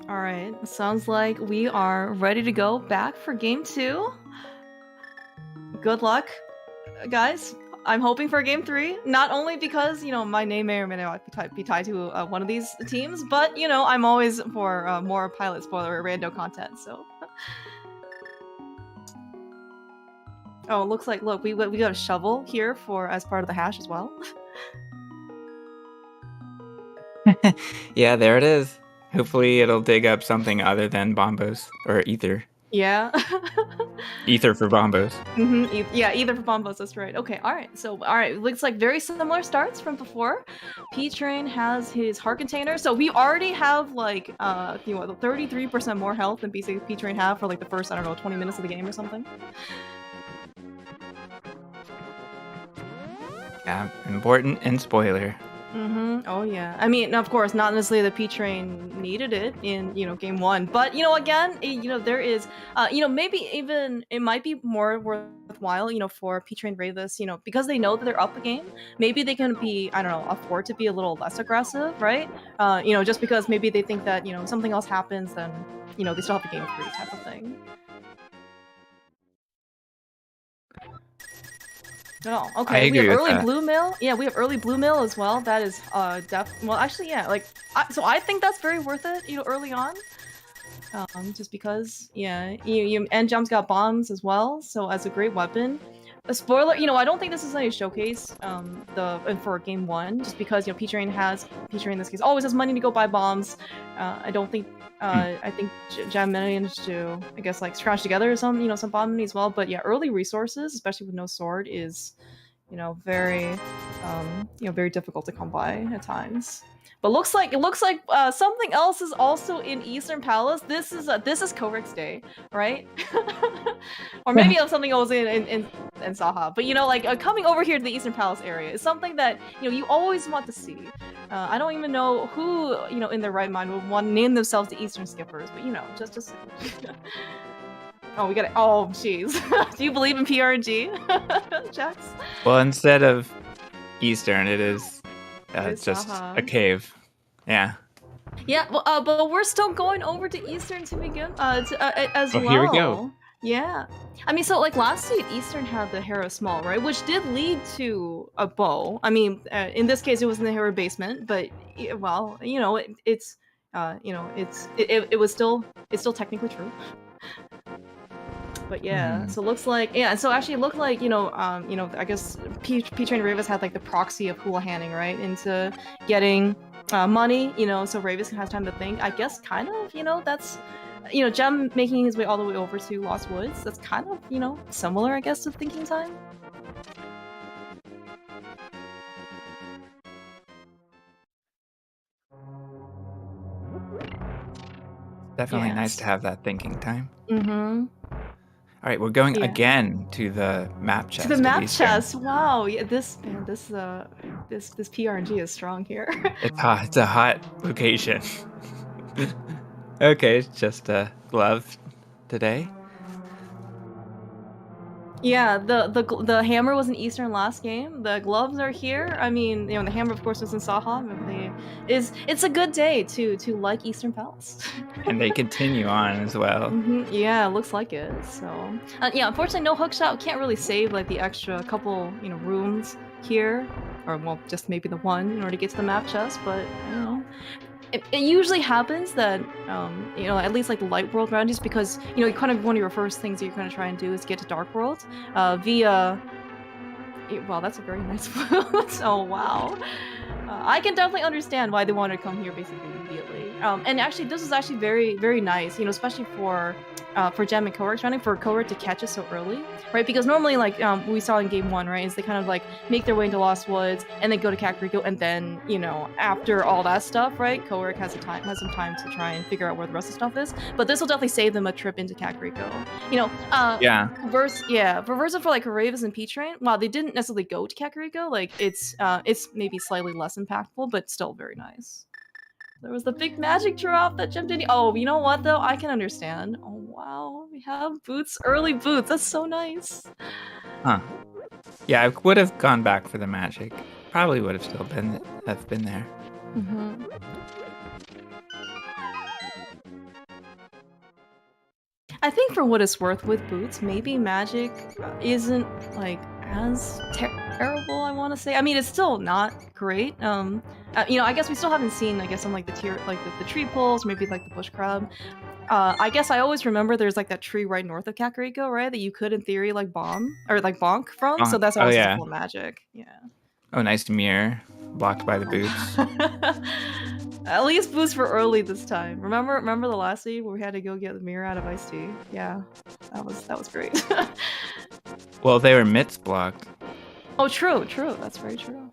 All right, sounds like we are ready to go back for game 2. Good luck, guys. I'm hoping for game 3, not only because, my name may or may not be tied to one of these teams, but, I'm always for more pilot spoiler or rando content, so. Oh, it looks like, look, we got a shovel here as part of the hash as well. Yeah, there it is. Hopefully it'll dig up something other than bombos or ether. Yeah. Ether for bombos. Yeah, either for bombos, that's right. Okay, alright. So, alright, looks like very similar starts from before. P-Train has his heart container. So we already have, like, 33% more health than P-Train have for, like, the first, I don't know, 20 minutes of the game or something. Yeah, important and spoiler. Oh yeah. I mean, of course, not necessarily the P-Train needed it in, game 1, but, again, there is, maybe even it might be more worthwhile, for P-Train Ravis, because they know that they're up a game, maybe they can be, I don't know, afford to be a little less aggressive, right? Just because maybe they think that, something else happens, then, they still have a game 3 type of thing. Oh, okay. We have early blue mail. Yeah, we have early blue mail as well. That is well, actually, yeah. Like, so I think that's very worth it. Early on, just because, yeah, and Jump's got bombs as well, so as a great weapon. A spoiler, I don't think this is a showcase for game 1, just because P-Train in this case always has money to go buy bombs. I don't think I think Jam managed to, I guess, like scratch together some some bomb money as well. But yeah, early resources, especially with no sword, is very very difficult to come by at times. But it looks like something else is also in Eastern Palace. This is Korik's day, right? Or maybe something else in Saha. But like coming over here to the Eastern Palace area is something that you always want to see. I don't even know who in their right mind would want to name themselves the Eastern Skippers, but just oh, we got it. Oh, jeez. Do you believe in PRNG, Jax? Well, instead of Eastern, it is just a cave. Yeah. Yeah, well, but we're still going over to Eastern to begin as well. Here we go. Yeah. I mean, so like last seed, Eastern had the Hera Small, right? Which did lead to a bow. I mean, in this case, it was in the Hera basement, but well, it's still technically true. But yeah, so it looks like, yeah, so actually it looked like, I guess P-Train Ravis had like the proxy of hula-handing, right? Into getting money, so Ravis has time to think. I guess kind of, that's, Jem making his way all the way over to Lost Woods. That's kind of, similar, I guess, to thinking time. Definitely nice to have that thinking time. All right, we're going again to the map chest. To the map chest. Wow. Yeah, this PRNG is strong here. It's hot. It's a hot location. Okay, it's just a glove today. Yeah, the hammer was in Eastern last game. The gloves are here. I mean, the hammer, of course, was in Saha. It's a good day to like Eastern Palace. And they continue on as well. Yeah, looks like it. So yeah, unfortunately, no hookshot. Can't really save like the extra couple rooms here, or well, just maybe the one in order to get to the map chest. But it usually happens that at least like the light world round, just because kind of one of your first things that you're going to try and do is get to dark world via well, that's a very nice flute. Oh wow. I can definitely understand why they wanted to come here basically immediately. And actually, this is actually very, very nice, especially for Gem and Korik's running, for Korik to catch us so early, right? Because normally, like we saw in game 1, right, is they kind of like make their way into Lost Woods and then go to Kakariko, and then after all that stuff, right, Korik has some time to try and figure out where the rest of the stuff is. But this will definitely save them a trip into Kakariko. Versus for like Ravis and P-Train, while they didn't necessarily go to Kakariko, like it's maybe slightly less impactful, but still very nice. There was the big magic drop that jumped in. Oh, you know what though? I can understand. Oh wow, we have boots, early boots. That's so nice. Huh. Yeah, I would have gone back for the magic. Probably would have still been there. I think for what it's worth with boots, maybe magic isn't like as terrible. I want to say. I mean, it's still not great. You know, I guess we still haven't seen. I guess some like the tier, like the tree pulls, maybe like the bush crab. I guess I always remember there's like that tree right north of Kakariko, right? That you could, in theory, like bomb or like bonk from. So that's always full magic. Yeah. Oh, nice mirror blocked by the boots. At least boots for early this time. Remember the last seed where we had to go get the mirror out of Ice Tea? Yeah, that was great. Well, they were mitts blocked. Oh, true. That's very true.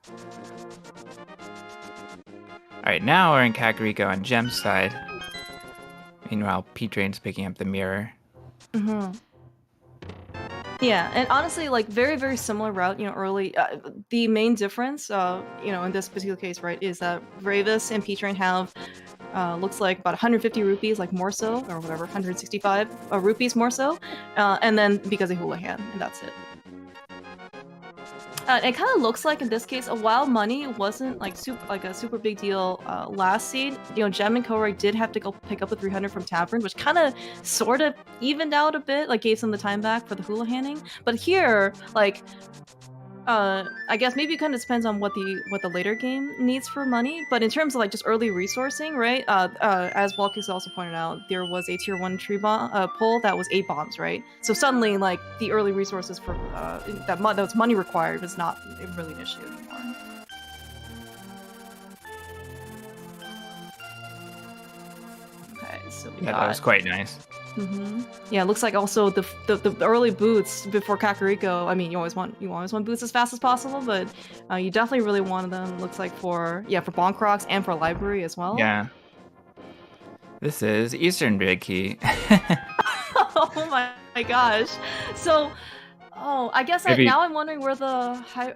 All right, now we're in Kakariko on Gem's side. Meanwhile, P-Train's picking up the mirror. Yeah, and honestly, like very, very similar route, you know, early. The main difference, you know, in this particular case, right, is that Ravis and P-Train have, looks like about 150 rupees, like more so, or whatever, 165 rupees more so, and then because they hula hand, and that's it. It kind of looks like in this case, while money wasn't like a super big deal last seed, you know, Gem and Koroi did have to go pick up the 300 from Tavern, which kind of sort of evened out a bit, like gave some the time back for the hula handing. But here, like, I guess maybe it kind of depends on what the later game needs for money. But in terms of like just early resourcing, right? As Walkus also pointed out, there was a tier 1 tree pull that was 8 bombs, right? So suddenly, like the early resources for that was money required was not really an issue anymore. Okay, so we got... that was quite nice. Yeah, it looks like also the early boots before Kakariko. I mean, you always want boots as fast as possible, but you definitely really wanted them. Looks like for Bonk Rocks and for Library as well. Yeah. This is Eastern Big Key. Oh my gosh. So, I guess now I'm wondering where the high.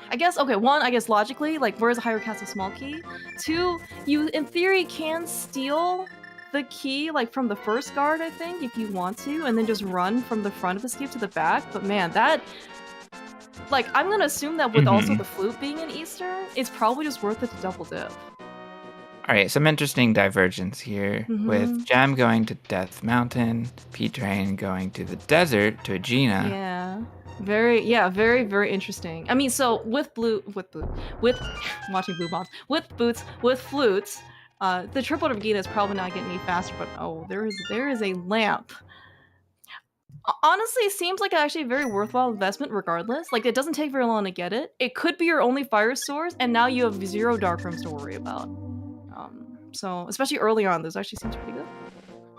I guess, okay, one, I guess logically, like, where's the Hyrule Castle small key? Two, you in theory can steal the key, like, from the first guard, I think, if you want to, and then just run from the front of the escape to the back, but man, that... Like, I'm gonna assume that with also the flute being in Eastern, it's probably just worth it to double dip. Alright, some interesting divergence here, with Gem going to Death Mountain, P-Train going to the desert, to Aegina. Yeah. Very, very interesting. I mean, so with watching blue bombs, with boots, with flutes, the triple of Gita is probably not getting any faster, but there is a lamp. Honestly, it seems like actually a very worthwhile investment regardless. Like, it doesn't take very long to get it. It could be your only fire source, and now you have 0 dark rooms to worry about. So, especially early on, this actually seems pretty good.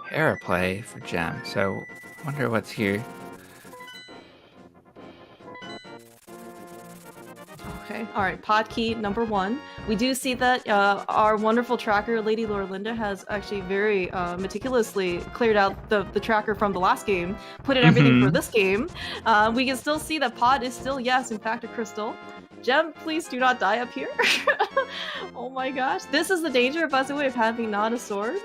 Paraplay for Gem, so I wonder what's here. Okay, alright, pod key number 1. We do see that our wonderful tracker, Lady Lorelinda, has actually very meticulously cleared out the tracker from the last game, put in everything for this game. We can still see that pod is still, yes, in fact, a crystal. Gem, please do not die up here. Oh my gosh. This is the danger, by the way, of having not a sword.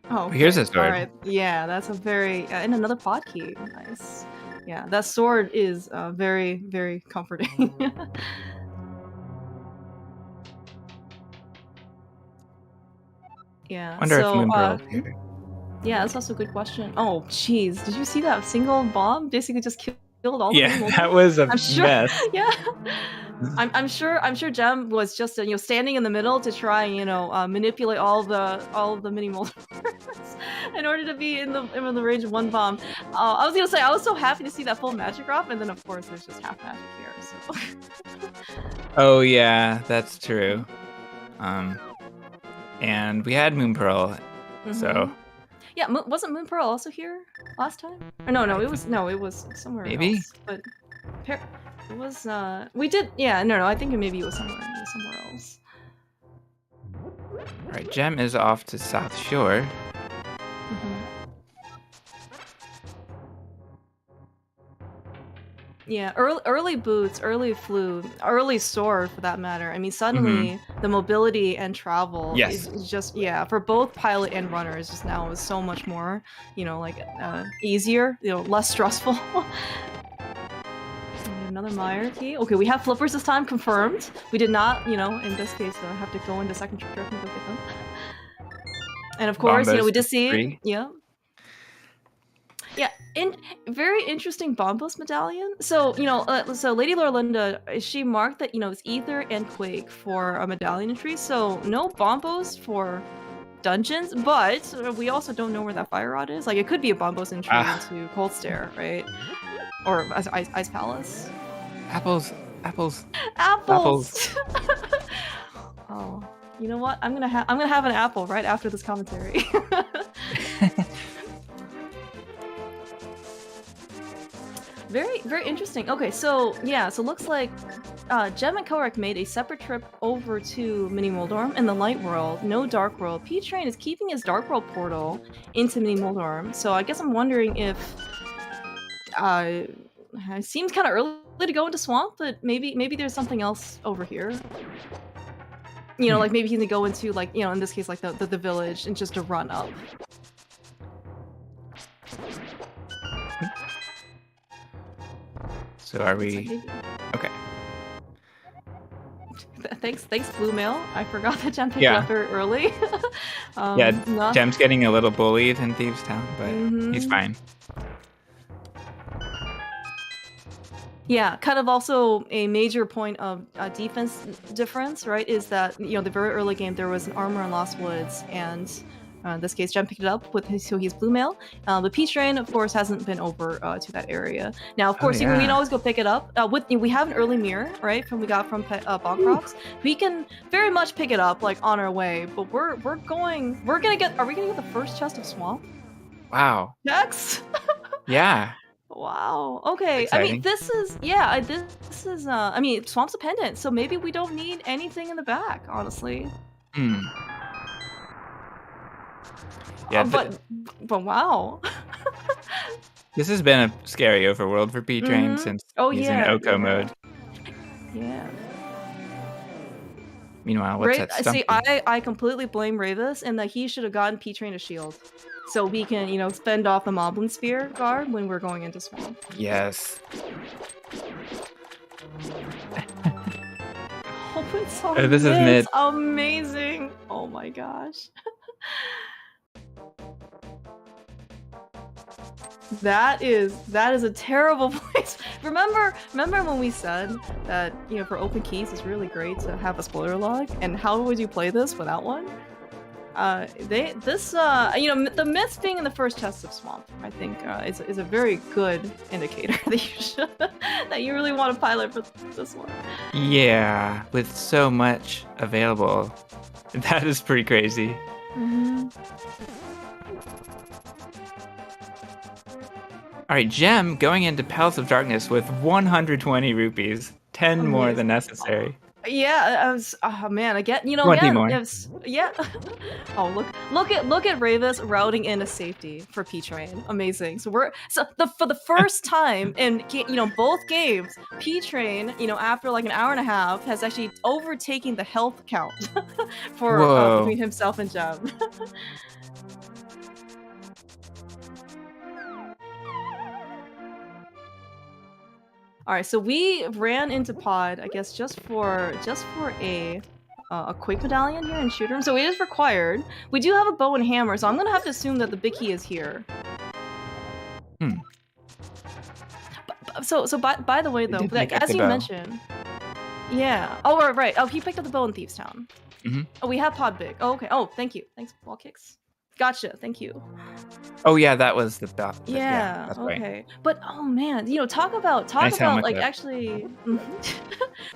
Oh, okay. Here's a sword. Alright, yeah, that's a very... and another pod key. Nice. Yeah, that sword is very, very comforting. Yeah, wonder if Moonpearl's here. Yeah, that's also a good question. Oh, jeez, did you see that single bomb basically just killed all the people? Yeah, that was a mess. Yeah. I'm sure Gem was just standing in the middle to try manipulate all the mini multiverse in order to be in the range of 1 bomb. I was gonna say I was so happy to see that full magic drop, and then of course there's just half magic here. So. Oh yeah, that's true. And we had Moonpearl, so. Yeah, wasn't Moonpearl also here last time? Or no, it was somewhere else. But it was we did I think maybe it was somewhere else. Alright, Gem is off to South Shore. Yeah, early boots, early flu, early sword for that matter. I mean, suddenly the mobility and travel is just, yeah, for both pilot and runners just now is so much more, you know, like easier, you know, less stressful. Another Meyer key. Okay, we have flippers this time, confirmed. We did not, you know, in this case, have to go into second trip and go get them. And of course, you know, we did see, yeah. Yeah, very interesting Bombos medallion. So, you know, so Lady Lorlinda, she marked that, you know, it's Ether and Quake for a medallion entry, so no Bombos for dungeons, but we also don't know where that fire rod is. Like, it could be a Bombos entry into Cold Stare, right? Or Ice Palace. Apples. Oh, you know what? I'm gonna have an apple right after this commentary. Very interesting. Okay, so yeah, so looks like Jem and Korak made a separate trip over to Mini Moldorm in the Light World, no Dark World. P-Train is keeping his Dark World portal into Mini Moldorm, so I guess I'm wondering if it seems kind of early to go into Swamp, but maybe there's something else over here. You know, like maybe he can go into, like, you know, in this case, like the village and just to run up. So are we... Okay. Thanks, Blue Mail. I forgot that Jem picked it up very early. Yeah, Jem's getting a little bullied in Thieves Town, but he's fine. Yeah, kind of also a major point of defense difference, right, is that, you know, the very early game there was an armor in Lost Woods, and in this case Jem picked it up with his Blue Mail. But P-Train, of course, hasn't been over to that area. Now, of course, we can always go pick it up. We have an early mirror, right, we got from Bonkrox. We can very much pick it up, like, on our way, but are we gonna get the first chest of Swamp? Wow. Next? Yeah. Wow. Okay. I mean, this is I mean, Swamp's a pendant, so maybe we don't need anything in the back, honestly. Yeah, but wow. This has been a scary overworld for P-Train since he's in Oko mode. Yeah. Meanwhile, what's that stumpy? See, I completely blame Ravis in that he should have gotten P-Train a shield. So we can, you know, fend off the Moblin Spear guard when we're going into Swamp. Yes. This is mid. Amazing. Oh my gosh. That is a terrible place. Remember when we said that, you know, for open keys it's really great to have a spoiler log, and how would you play this without one? You know, the myths being in the first chest of Swamp, I think, is a very good indicator that you really want to pilot for this one. Yeah, with so much available, that is pretty crazy. All right, Jem going into Palace of Darkness with 120 rupees, 10 more than necessary. Yeah, oh man, again, you know, 20 more. Yeah. Oh, look at Ravis routing into safety for P-Train. Amazing. So for the first time in, you know, both games, P-Train, you know, after like an hour and a half, has actually overtaken the health count for between himself and Jem. All right, so we ran into Pod, I guess, just for a Quake medallion here in Shoot Room. So it is required. We do have a bow and hammer, so I'm gonna have to assume that the big key is here. So by the way, though, like, as you mentioned, yeah. Oh, right. Oh, he picked up the bow in Thieves Town. Oh, we have Pod Big. Oh, okay. Oh, thank you. Thanks, Wall Kicks. Gotcha. Thank you. Oh yeah, that was the belt. Yeah. Okay. Right. But oh man, you know, talk about like actually.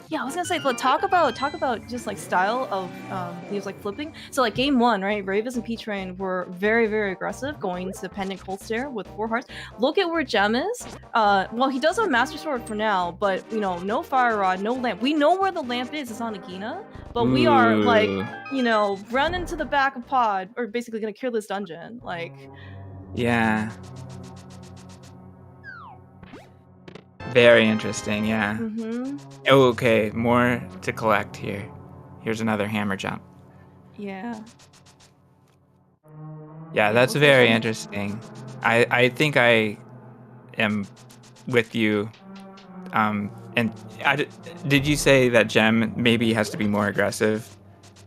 Yeah, I was gonna say, but talk about just like style of he was like flipping. So like game one, right? Ravis and P-Train were very aggressive, going to Pendant Cold Stare with 4 hearts. Look at where Jem is. Well, he does have Master Sword for now, but you know, no Fire Rod, no lamp. We know where the lamp is. It's on Agina, but we are like, you know, running to the back of Pod, or basically gonna clear this dungeon, like. Yeah. Very interesting, yeah. Oh, okay, more to collect here. Here's another hammer jump. Yeah. Yeah, that's very interesting. I think I am with you. And did you say that Gem maybe has to be more aggressive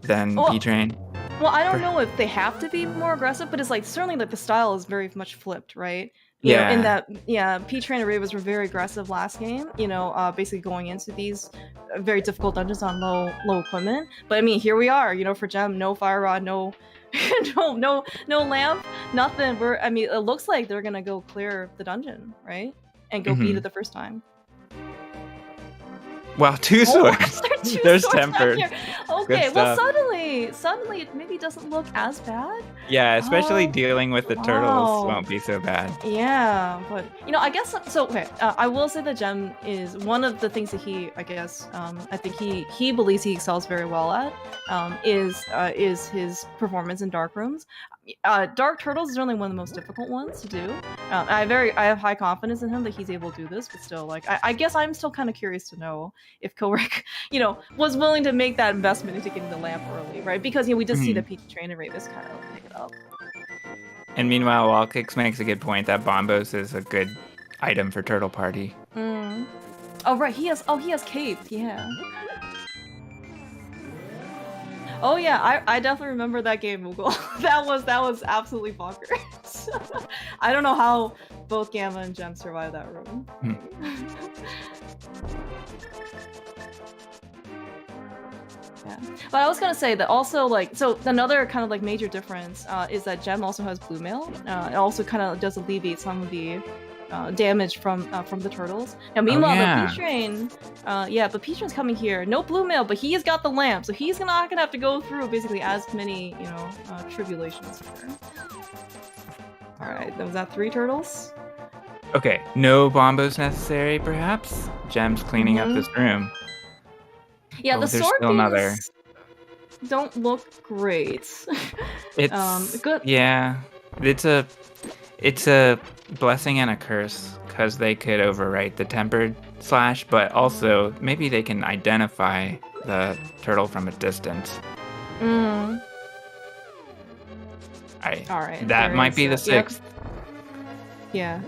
than P-Train? Well, I don't know if they have to be more aggressive, but it's like certainly like the style is very much flipped, right? You know, in that, P-Train and Ravens were very aggressive last game, you know, basically going into these very difficult dungeons on low equipment. But I mean, here we are, you know, for Gem, no fire rod, no no lamp, nothing. I mean, it looks like they're gonna go clear the dungeon, right? And go beat it the first time. Wow, 2 swords. There's tempered. Okay, well suddenly it maybe doesn't look as bad. Yeah, especially dealing with the turtles won't be so bad. Yeah, but you know, I guess so. Okay, I will say that Gem is one of the things that he, I guess, I think he believes he excels very well at, is his performance in dark rooms. Dark Turtles is certainly one of the most difficult ones to do. I have high confidence in him that he's able to do this, but still, like, I guess I'm still kind of curious to know if Korik, you know, was willing to make that investment into getting the lamp early, right? Because, you know, we did see the P-Train and Ravis kind of like, pick it up. And meanwhile, Wallkicks makes a good point that Bombos is a good item for Turtle Party. Oh, right, he has cape, yeah. Oh yeah, I definitely remember that game, Moogle. that was absolutely bonkers. I don't know how both Gamma and Gem survived that room. Yeah, but I was gonna say that also, like, so another kind of like major difference is that Gem also has blue mail. It also kind of does alleviate some of the damage from the turtles. Now, meanwhile, the P-Train, but P-Train's coming here. No blue mail, but he's got the lamp, so he's not gonna have to go through basically as many, you know, tribulations here. All right, was that 3 turtles? Okay, no bombos necessary, perhaps. Gem's cleaning up this room. Yeah, the sword beams don't look great. It's good. Yeah, it's a blessing and a curse, because they could overwrite the tempered slash, but also maybe they can identify the turtle from a distance. All right, that might be the 6th. Yeah,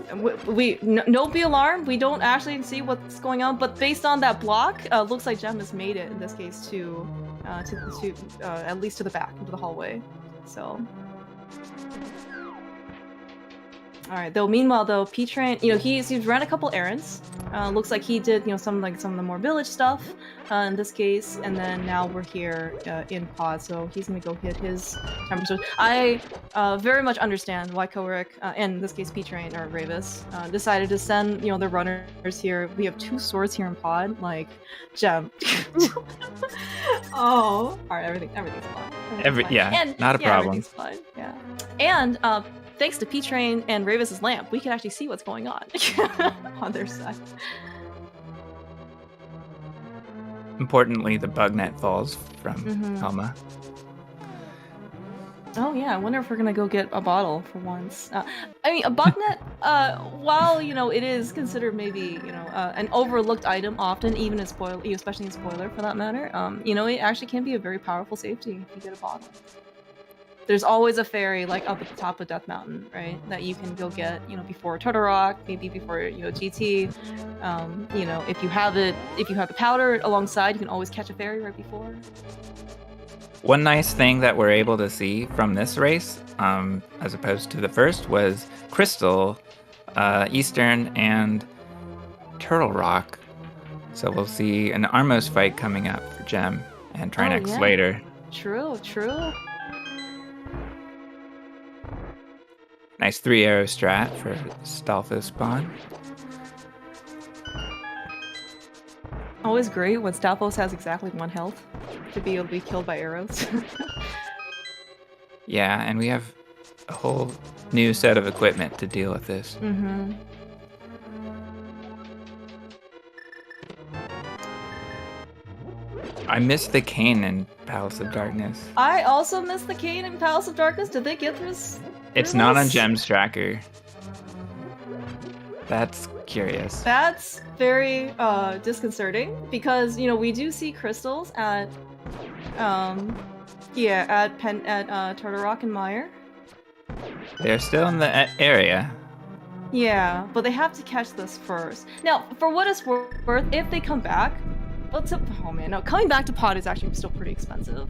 no be alarmed. We don't actually see what's going on, but based on that block, looks like Gem has made it in this case to at least to the back into the hallway. So. All right. Though meanwhile, though, P-Train, you know, he's ran a couple errands. Looks like he did, you know, some of the more village stuff in this case, and then now we're here in pod, so he's gonna go hit his temperature. I very much understand why Korik, and in this case P-Train or Ravis, decided to send, you know, the runners here. We have 2 swords here in pod, like Gem. Oh, all right, everything's fine. And, not a problem. Everything's fine. Yeah, and thanks to P-Train and Ravis's lamp, we can actually see what's going on on their side. Importantly, the bug net falls from Alma. Oh yeah, I wonder if we're gonna go get a bottle for once. I mean, a bug net, while, you know, it is considered maybe, you know, an overlooked item often, even in spoiler, especially in spoiler for that matter, you know, it actually can be a very powerful safety if you get a bottle. There's always a fairy, like, up at the top of Death Mountain, right? That you can go get, you know, before Turtle Rock, maybe before, you know, GT. You know, if you have the powder alongside, you can always catch a fairy right before. One nice thing that we're able to see from this race, as opposed to the first, was Crystal, Eastern, and Turtle Rock. So we'll see an Armos fight coming up for Gem and Trinex later. True. Nice 3-arrow strat for Stalfo spawn. Always great when Stalfos has exactly 1 health to be able to be killed by arrows. Yeah, and we have a whole new set of equipment to deal with this. I missed the cane in Palace of Darkness. I also missed the cane in Palace of Darkness. Did they get this? It's not on Gem's tracker. That's curious. That's very disconcerting because we do see crystals at Turtle Rock and Mire. They're still in the area. Yeah, but they have to catch this first. Now, for what it's worth, if they come back, oh man, no, coming back to Pod is actually still pretty expensive.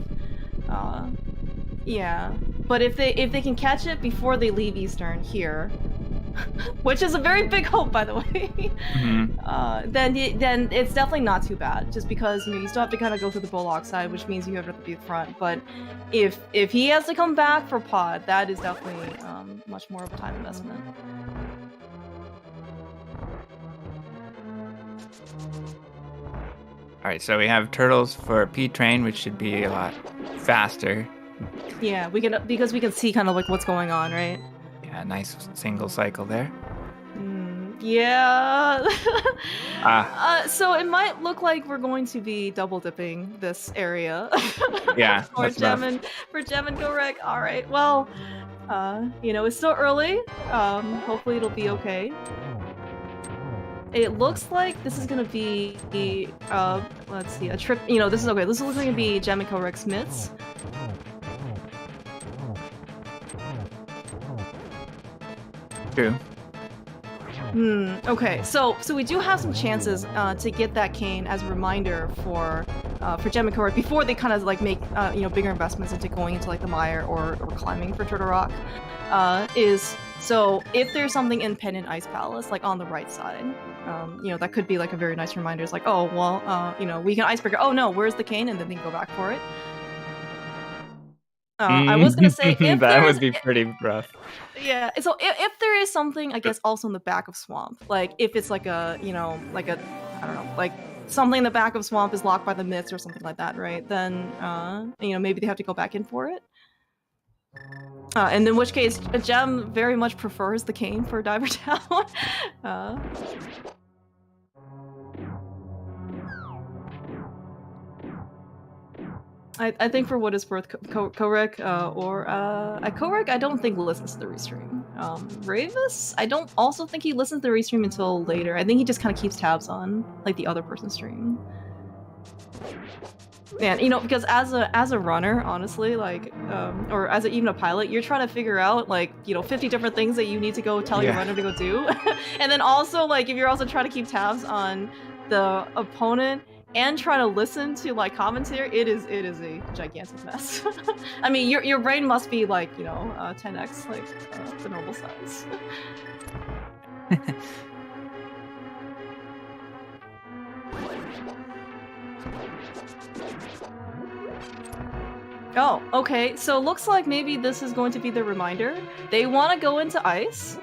Yeah, but if they can catch it before they leave Eastern here, which is a very big hope, by the way, then it's definitely not too bad. Just because you still have to kind of go through the Bullock side, which means you have to be at the front. But if he has to come back for Pod, that is definitely much more of a time investment. All right, so we have turtles for P-Train, which should be a lot faster. Yeah, because we can see kind of like what's going on, right? Yeah, nice single cycle there. Yeah. So it might look like we're going to be double dipping this area. Yeah. for Gem and Gorek. All right. Well, it's still early. Hopefully it'll be okay. It looks like this is gonna be let's see, a trip. This is okay. This looks like gonna be Gem and Gorek's mitts. True. Okay, so we do have some chances to get that cane as a reminder for Gem and Gorek before they kind of like make bigger investments into going into like the Mire or climbing for Turtle Rock. So if there's something in Pendant Ice Palace, like on the right side, that could be like a very nice reminder. It's like, oh well, we can icebreaker. Oh no, where's the cane? And then they can go back for it. I was gonna say if that would be pretty rough. Yeah, so if there is something, I guess, also in the back of Swamp, like if it's like a, like a, I don't know, like something in the back of Swamp is locked by the mitts or something like that, right? Then, maybe they have to go back in for it. And in which case, Gem very much prefers the cane for Diver Town. I think for what it's worth, Gorek Gorek, I don't think listens to the restream. Ravis, I don't also think he listens to the restream until later. I think he just kind of keeps tabs on like the other person's stream. And because as a runner, honestly, like, or as even a pilot, you're trying to figure out like 50 different things that you need to go tell your runner to go do, and then also like if you're also trying to keep tabs on the opponent and try to listen to like commentary, it is a gigantic mess. I mean, your brain must be like 10x like the normal size. Oh, okay. So looks like maybe this is going to be the reminder. They want to go into ice.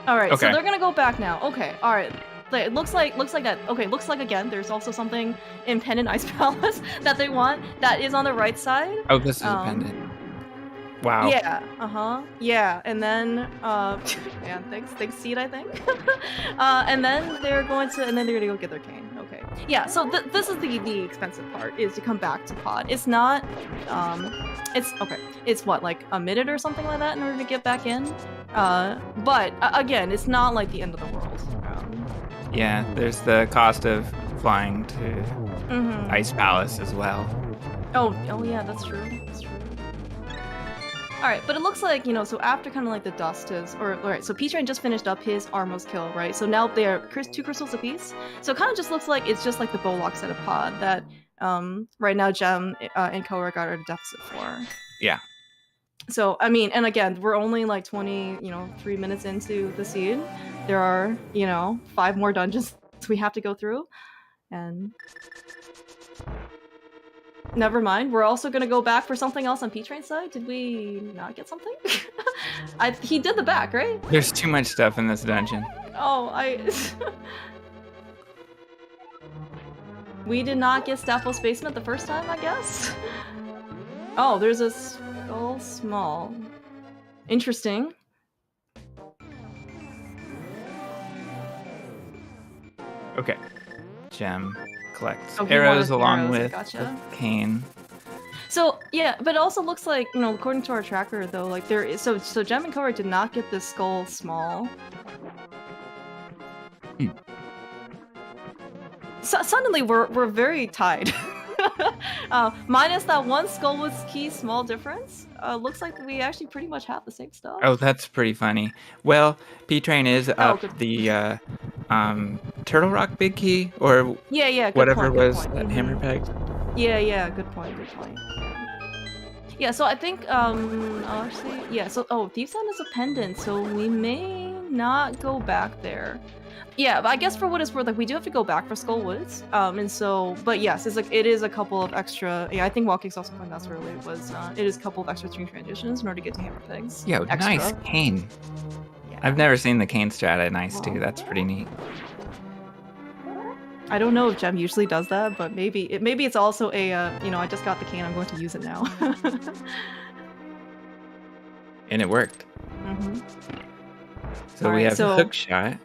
All right, so they're gonna go back now. Okay, all right. It looks like that. Okay, looks like again. There's also something in Pendant Ice Palace that they want. That is on the right side. Oh, this is a pendant. Wow. Yeah. Yeah, and then man, thanks, Seed, I think. and then they're gonna go get their cane. Okay. Yeah. So this is the expensive part, is to come back to Pod. It's not. It's what, like a minute or something like that in order to get back in. But again, it's not like the end of the world. Yeah, there's the cost of flying to Ice Palace as well. Oh yeah, that's true. Alright, but it looks like, so after kind of like the dust is, alright, so P-Train just finished up his Armos kill, right? So now they're 2 crystals apiece. So it kind of just looks like it's just like the Bullock set of Pod that right now Gem and Gorek are at a deficit for. Yeah. So, I mean, and again, we're only like 3 minutes into the seed. There are, 5 more dungeons we have to go through. And never mind, we're also gonna go back for something else on P-Train's side. Did we not get something? He did the back, right? There's too much stuff in this dungeon. Oh, we did not get Staphos Basement the first time, I guess? Oh, there's a Skull Small. Interesting. Okay. Gem collects arrows along with the cane. So yeah, but it also looks like, you know, according to our tracker though, like there is so Gem and Cover did not get this skull small. So suddenly we're very tied. Minus that one skull with key small difference. Looks like we actually pretty much have the same stuff. Oh, that's pretty funny. Well, P-Train is up good. the Turtle Rock big key, or yeah, good whatever point, was good point. that hammer peg. Yeah, good point. Yeah, so I think actually yeah, so Deep Sand is a pendant, so we may not go back there. Yeah, but I guess for what it's worth, like we do have to go back for Skull Woods. And so, but yes, it's like it is a couple of extra. Yeah, I think Walking's also pointed out earlier was it is a couple of extra string transitions in order to get to hammer pegs. Yo, extra. nice cane. Yeah. I've never seen the cane strat at nice too. That's pretty neat. I don't know if Gem usually does that, but maybe it's also a you know, I just got the cane, I'm going to use it now. And it worked. So All we right, have a hook shot.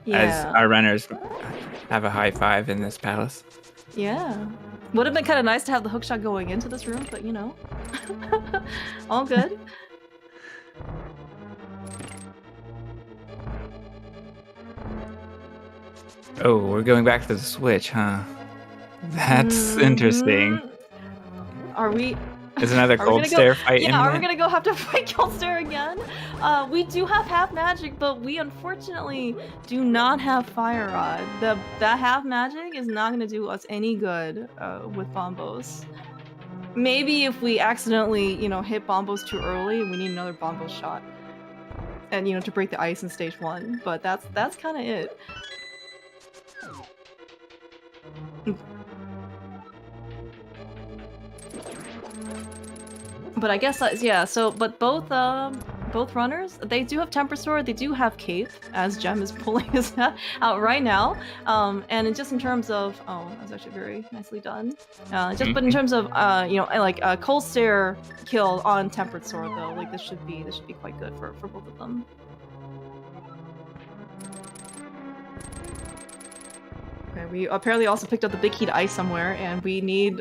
Yeah. As our runners have a high five in this palace. Yeah. Would have been kind of nice to have the hookshot going into this room, but you know. All good. Oh, we're going back to the switch, huh? That's interesting. Are we... Is another cold stare fight imminent? Yeah, are we gonna go have to fight cold stare again? We do have half magic, but we unfortunately do not have fire rod. That half magic is not gonna do us any good with bombos. Maybe if we accidentally, you know, hit bombos too early, we need another bombo shot, and you know, to break the ice in stage 1. But that's kind of it. But I guess that's, yeah, so, but both runners, they do have Temper Sword, they do have Cape, as Gem is pulling his out right now. And just in terms of, oh, that's actually very nicely done. But in terms of, you know, like a Cold Stare kill on Tempered Sword though, like this should be quite good for both of them. Okay, we apparently also picked up the big key to ice somewhere, and we need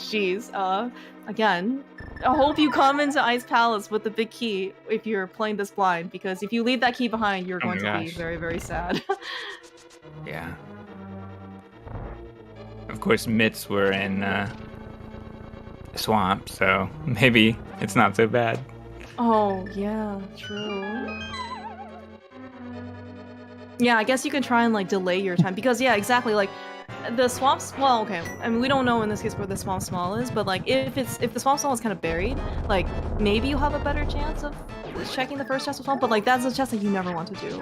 jeez. Again, I hope you come into Ice Palace with the big key if you're playing this blind, because if you leave that key behind, you're going to be very, very sad. Yeah. Of course, mitts were in swamp, so maybe it's not so bad. Oh, yeah, true. Yeah, I guess you can try and like delay your time, because yeah, exactly, like the swamps, well, okay, I mean, we don't know in this case where the swamp small is, but like if the swamp small is kind of buried, like maybe you'll have a better chance of checking the first chest of swamp, but like that's a chest that you never want to do.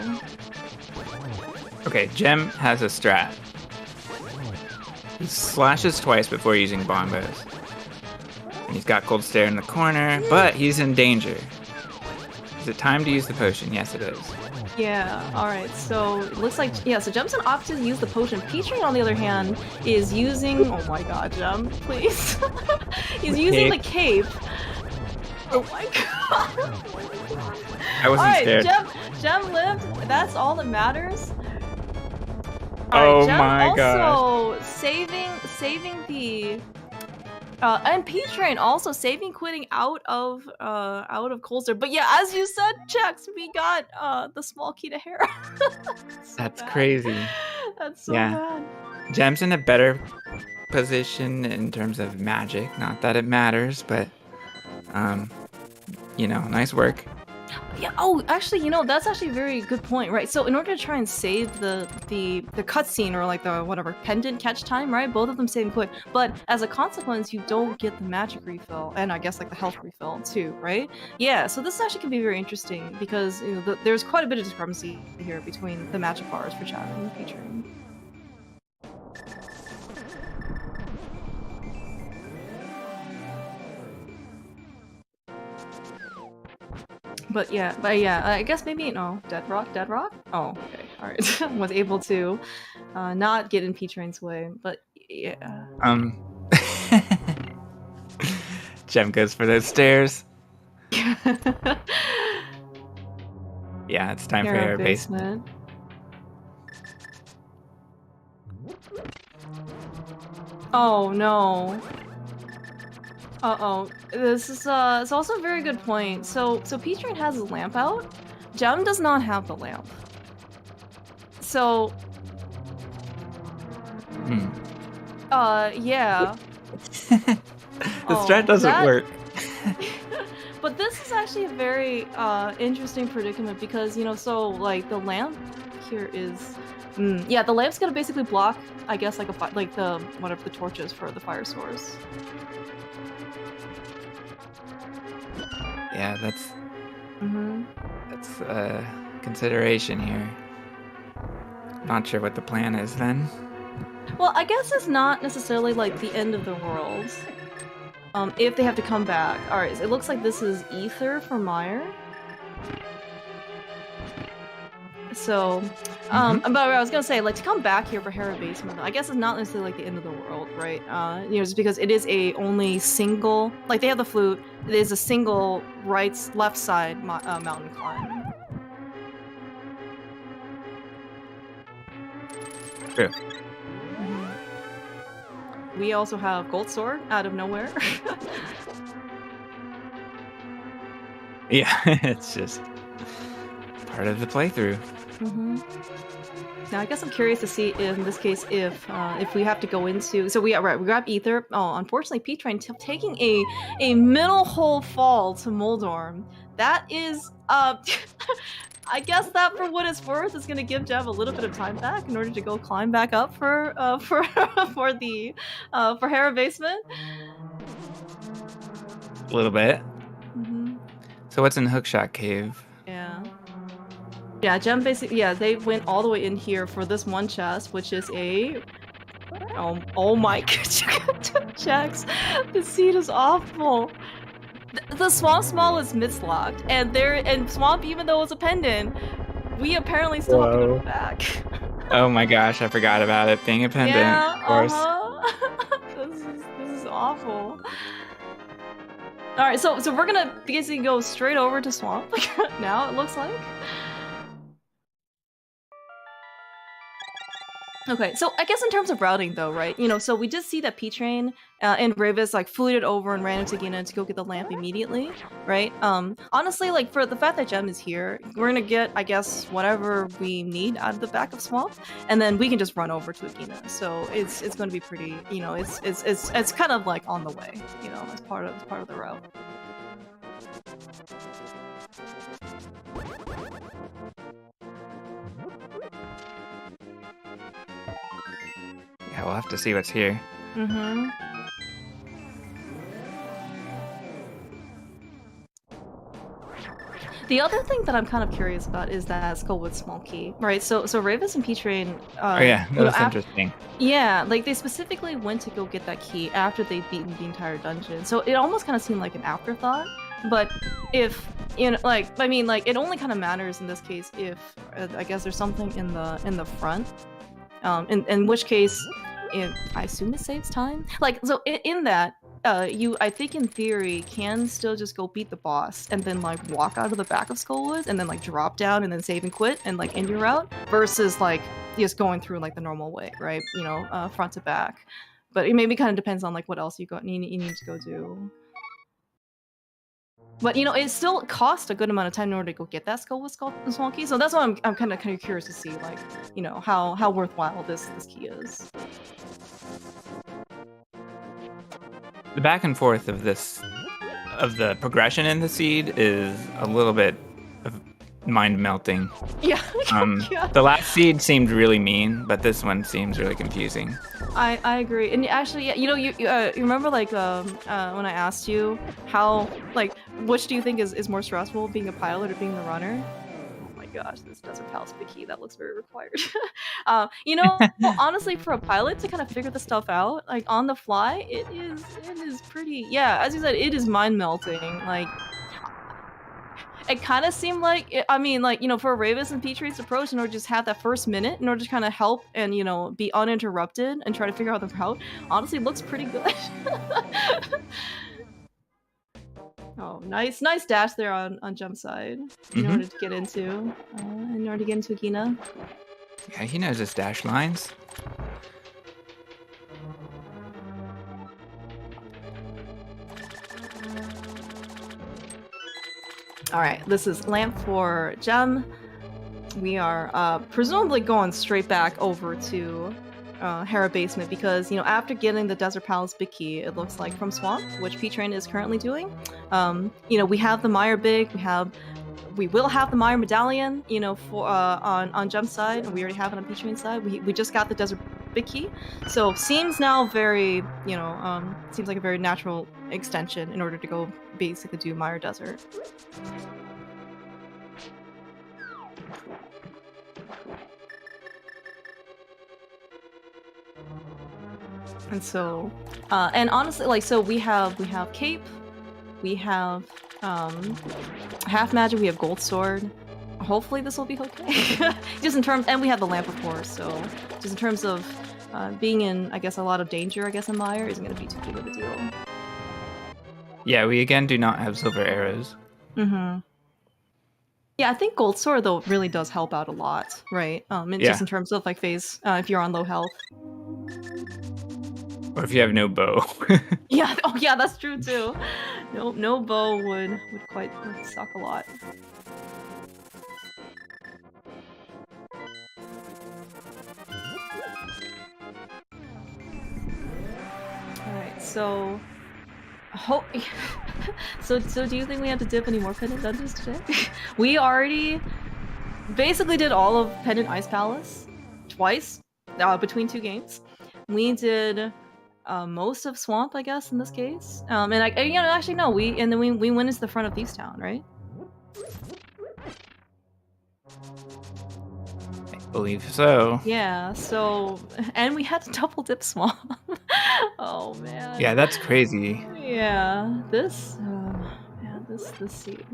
Okay, Gem has a strat. He slashes twice before using bombos. And he's got Cold Stare in the corner, but he's in danger. Is it time to use the potion? Yes, it is. Yeah, alright, so it looks like, yeah, so Gem's opted to use the potion. P-Train, on the other hand, is using, oh my god, Gem, please. He's using the cape. Oh my god. I wasn't scared. Gem lived, that's all that matters. Oh Gem my god. Also, saving the... and P-Train also saving quitting out of Cold Stare. But yeah, as you said, Chex, we got the small key to Hera. That's crazy. That's so bad. Gem's in a better position in terms of magic. Not that it matters, but you know, nice work. Yeah. Oh, actually, you know, that's actually a very good point, right? So in order to try and save the cutscene, or like the whatever pendant catch time, right? Both of them save and quit, but as a consequence, you don't get the magic refill, and I guess like the health refill too, right? Yeah. So this actually can be very interesting, because you know there's quite a bit of discrepancy here between the magic bars for chat and featuring. But yeah, I guess maybe, no, Dead Rock? Oh, okay, alright. Was able to not get in P-Train's way, but yeah. Gem goes for those stairs. Yeah, it's time for air basement. Oh no. This is it's also a very good point. So Peach Train has his lamp out. Gem does not have the lamp. So yeah. The strat doesn't work. But this is actually a very interesting predicament because, you know, so like the lamp here is yeah, the lamp's gonna basically block, I guess, like the whatever the torch is for the fire source. Yeah, that's a consideration here. Not sure what the plan is then. Well, I guess it's not necessarily like the end of the world. If they have to come back. Alright, it looks like this is Ether for Meyer. So, but I was gonna say, like, to come back here for Hera Basement, I guess it's not necessarily like the end of the world, right? You know, just because it is a only single, like they have the flute, it is a single left side mountain climb. True. We also have Gold Sword out of nowhere. Yeah, it's just part of the playthrough. Now, I guess I'm curious to see in this case if we have to go into. So we grab Ether. Oh, unfortunately, Peach Train taking a middle hole fall to Moldorm. That is I guess that, for what it's worth, is gonna give Jeb a little bit of time back in order to go climb back up for Hera Basement. A little bit. So what's in Hookshot Cave? Yeah, Gem basically, yeah, they went all the way in here for this one chest, which is a... Oh my god, Jax, the seed is awful. The Swamp Small is mislocked, and Swamp, even though it's a pendant, we apparently still have to go back. Oh my gosh, I forgot about it being a pendant, yeah, of course. This is awful. Alright, so we're gonna basically go straight over to Swamp now, it looks like. Okay, so I guess in terms of routing though, right? You know, so we did see that Peach Train and Ravis like fleeted over and ran into Gina to go get the lamp immediately, right? Honestly, like for the fact that Gem is here, we're gonna get, I guess, whatever we need out of the back of Swamp, and then we can just run over to Agina. So it's gonna be pretty, you know, it's kind of like on the way, you know, as part of the route. Yeah, we'll have to see what's here. The other thing that I'm kind of curious about is that Skullwood small key, right? So Ravis and Peach Train. Oh yeah, that's interesting. Yeah, like they specifically went to go get that key after they'd beaten the entire dungeon. So it almost kind of seemed like an afterthought. But if, you know, like, I mean, like it only kind of matters in this case if I guess there's something in the front. In which case, I assume it saves time. Like, so in that, you, I think in theory, can still just go beat the boss and then like walk out of the back of Skullwoods and then like drop down and then save and quit and like end your route, versus like just going through like the normal way, right? You know, front to back. But it maybe kind of depends on like what else you need to go do. But you know, it still costs a good amount of time in order to go get that Skullwood small key. So that's why I'm kind of curious to see, like, you know, how worthwhile this key is. The back and forth of the progression in the seed is a little bit mind melting. Yeah. Yeah. The last seed seemed really mean, but this one seems really confusing. I agree, and actually, yeah, you know, you remember like when I asked you how, like, which do you think is more stressful, being a pilot or being the runner? Oh my gosh, this Desert Palace key, that looks very required. You know, well, honestly, for a pilot to kind of figure this stuff out like on the fly, it is pretty, yeah, as you said, it is mind melting. Like, it kind of seemed like, I mean, like, you know, for Ravis and Peach Train's approach, in order to just have that first minute, in order to kind of help and, you know, be uninterrupted and try to figure out the route, honestly looks pretty good. Oh, nice dash there on jump side in order to get into Agina. Yeah, he knows his dash lines. All right, this is lamp for Gem. We are presumably going straight back over to Hera Basement because, you know, after getting the Desert Palace Big Key, it looks like from Swamp, which P-Train is currently doing. You know, we have the Meyer Big, we will have the Meyer Medallion, you know, for on Gem's side, and we already have it on P-Train's side. We just got the Desert Big Key, so seems now very, you know, seems like a very natural extension in order to go basically do Meyer Desert. And so, and honestly, like, so we have Cape, we have Half Magic, we have Gold Sword. Hopefully this will be okay. Just in terms, and we have the Lamp, of course. So just in terms of being in, I guess, a lot of danger, I guess, in Meyer isn't going to be too big of a deal. Yeah, we again do not have silver arrows. Mm-hmm. Yeah, I think Gold Sword though really does help out a lot, right? Just in terms of like phase, if you're on low health. Or if you have no bow. Yeah, oh yeah, that's true too. No bow would suck a lot. Alright, so so do you think we have to dip any more pendant dungeons today? We already basically did all of Pendant Ice Palace twice between 2 games. We did most of Swamp, I guess, in this case. And you know, actually no, we went into the front of Thieves Town, right? I believe so. Yeah, so, and we had to double dip Swamp. Oh man. Yeah, that's crazy. Yeah, this seed.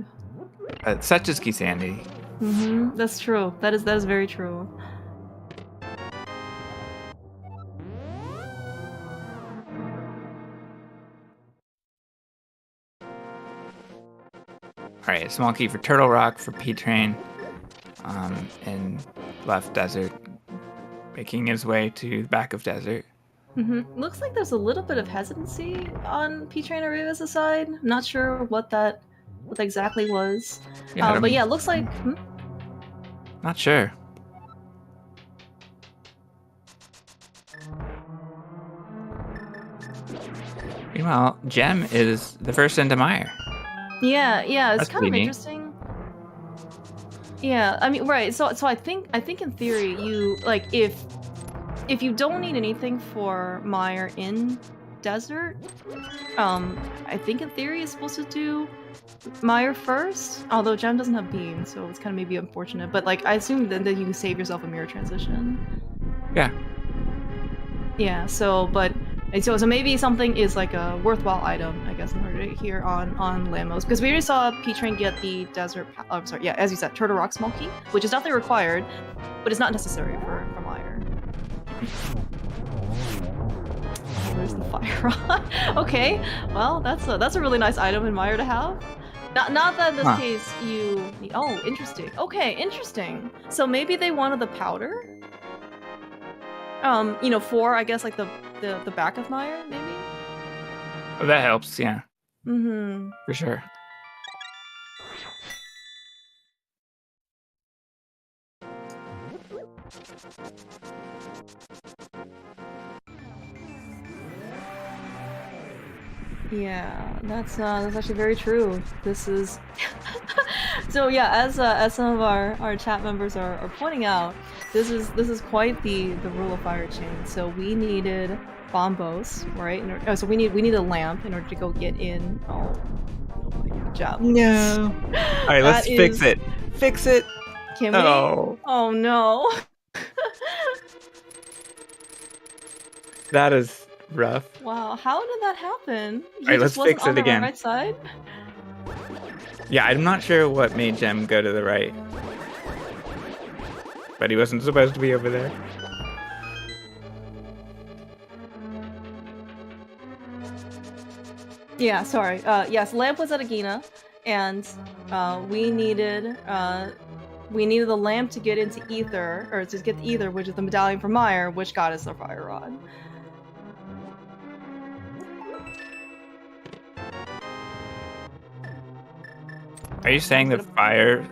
Such is Sandy. Mm-hmm. That's true. That is very true. Alright, small key for Turtle Rock for P-Train. And left desert, making his way to the back of desert. Mm-hmm. Looks like there's a little bit of hesitancy on P-Train or Reva's side. I'm not sure what that exactly was. Yeah, but yeah, it looks like... Not sure. Meanwhile, Gem is the first into Meyer. Yeah, it's kind of interesting. Yeah, I mean, right. So I think in theory, you like if you don't need anything for Meyer in desert, I think in theory it's supposed to do Meyer first. Although Gem doesn't have beam, so it's kind of maybe unfortunate. But like, I assume that you can save yourself a mirror transition. Yeah. Yeah. So maybe something is like a worthwhile item, I guess, in order to here on Lamos, because we already saw P-Train get the desert. I'm sorry, yeah, as you said, Turtle Rock small key, which is definitely required, but it's not necessary for Meyer. Where's the fire rod? Okay, well, that's a really nice item in Meyer to have. Not that in this case you. Oh, interesting. Okay, interesting. So maybe they wanted the powder. You know, for I guess like the back of Meyer, maybe? Oh, that helps, yeah. Mm-hmm. For sure. Yeah, that's actually very true. This is so yeah, as some of our chat members are pointing out, this is quite the rule of fire chain. So we needed bombos, right? So we need a lamp in order to go get in. Oh my job. No. All right, let's fix it. Fix it. Can we? Oh no. That is rough. Wow, how did that happen? All right, let's fix it again. Right side? Yeah, I'm not sure what made Gem go to the right. But he wasn't supposed to be over there. Yeah, sorry. Yes, lamp was at Agina, and we needed the lamp to get into Ether, or to get the Ether, which is the medallion for Meyer, which got us the fire rod. Are you saying the fire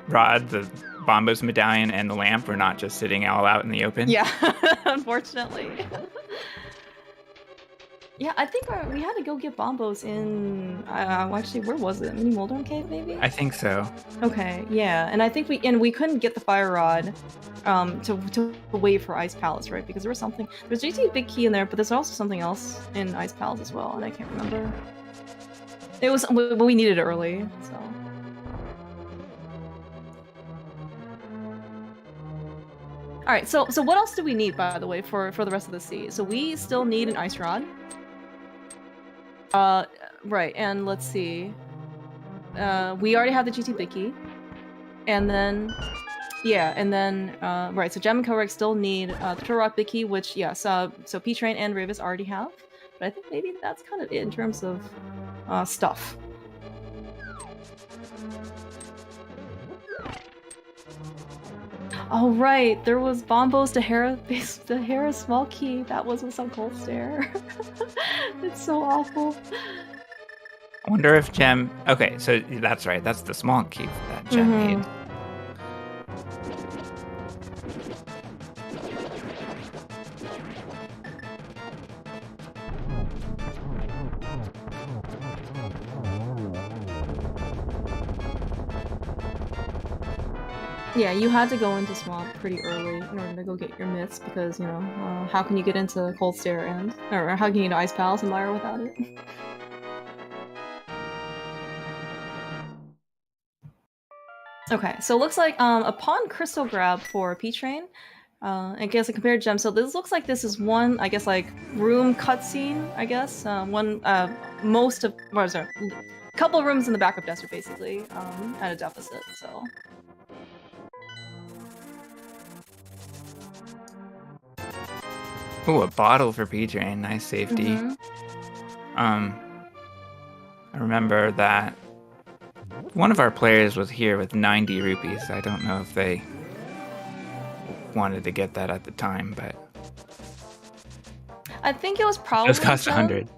rod, the Bombos medallion, and the lamp were not just sitting all out in the open? Yeah, unfortunately. Yeah, I think we had to go get Bombos in. Actually, where was it? Mini Moldorm Cave, maybe? I think so. Okay, yeah, and I think we couldn't get the fire rod, to wait for Ice Palace, right? Because there was something. There's GT Big Key in there, but there's also something else in Ice Palace as well, and I can't remember. It was, but we needed it early, so. All right, so what else do we need, by the way, for the rest of the sea? So we still need an ice rod. Right, and let's see. We already have the GT Big Key, and then, yeah, and then right. So Gem and Korek still need the Turtle Rock Big Key, which so P-Train and Ravis already have. But I think maybe that's kind of it in terms of stuff. Oh right, there was Bombos to Hera small key. That was with some cold stare. It's so awful. I wonder if Gem. Okay, so that's right. That's the small key that Gem made. Yeah, you had to go into Swamp pretty early in order to go get your myths because, you know, how can you get into Cold Stare or how can you get into Ice Palace and Lyra without it? Okay, so it looks like upon Crystal Grab for P-Train, I guess I compared gems. So this looks like this is one, I guess, like room cutscene. I guess most of a couple of rooms in the back of Desert basically at a deficit. So. Ooh, a bottle for P-Train. Nice safety. I remember that one of our players was here with 90 rupees. I don't know if they wanted to get that at the time, but I think it was probably. It cost 100.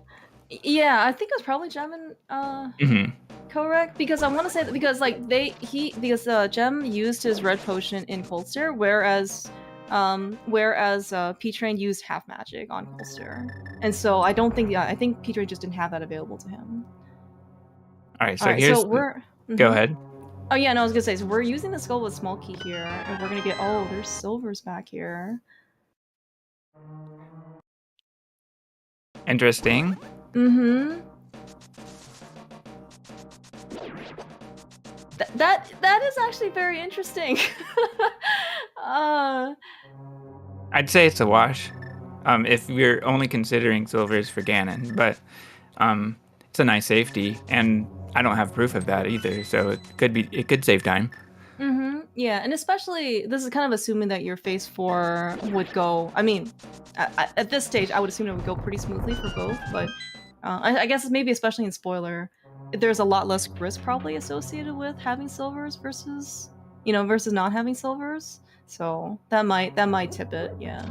Yeah, I think it was probably Gem and correct, because I want to say that because like Gem used his red potion in Cold Stare, whereas P-Train used half magic on Cold Stare, and so I don't think I think P-Train just didn't have that available to him. All right, so here's go ahead. Oh yeah, no, I was gonna say, so we're using the skull with small key here, and we're gonna get there's silvers back here. Interesting. That is actually very interesting. I'd say it's a wash, if we're only considering silvers for Ganon, but it's a nice safety, and I don't have proof of that either, so it could save time. Yeah, and especially this is kind of assuming that your phase 4 would go. I mean, at this stage, I would assume it would go pretty smoothly for both, but I guess maybe especially in spoiler, there's a lot less risk probably associated with having silvers versus not having silvers. So that might tip it, yeah.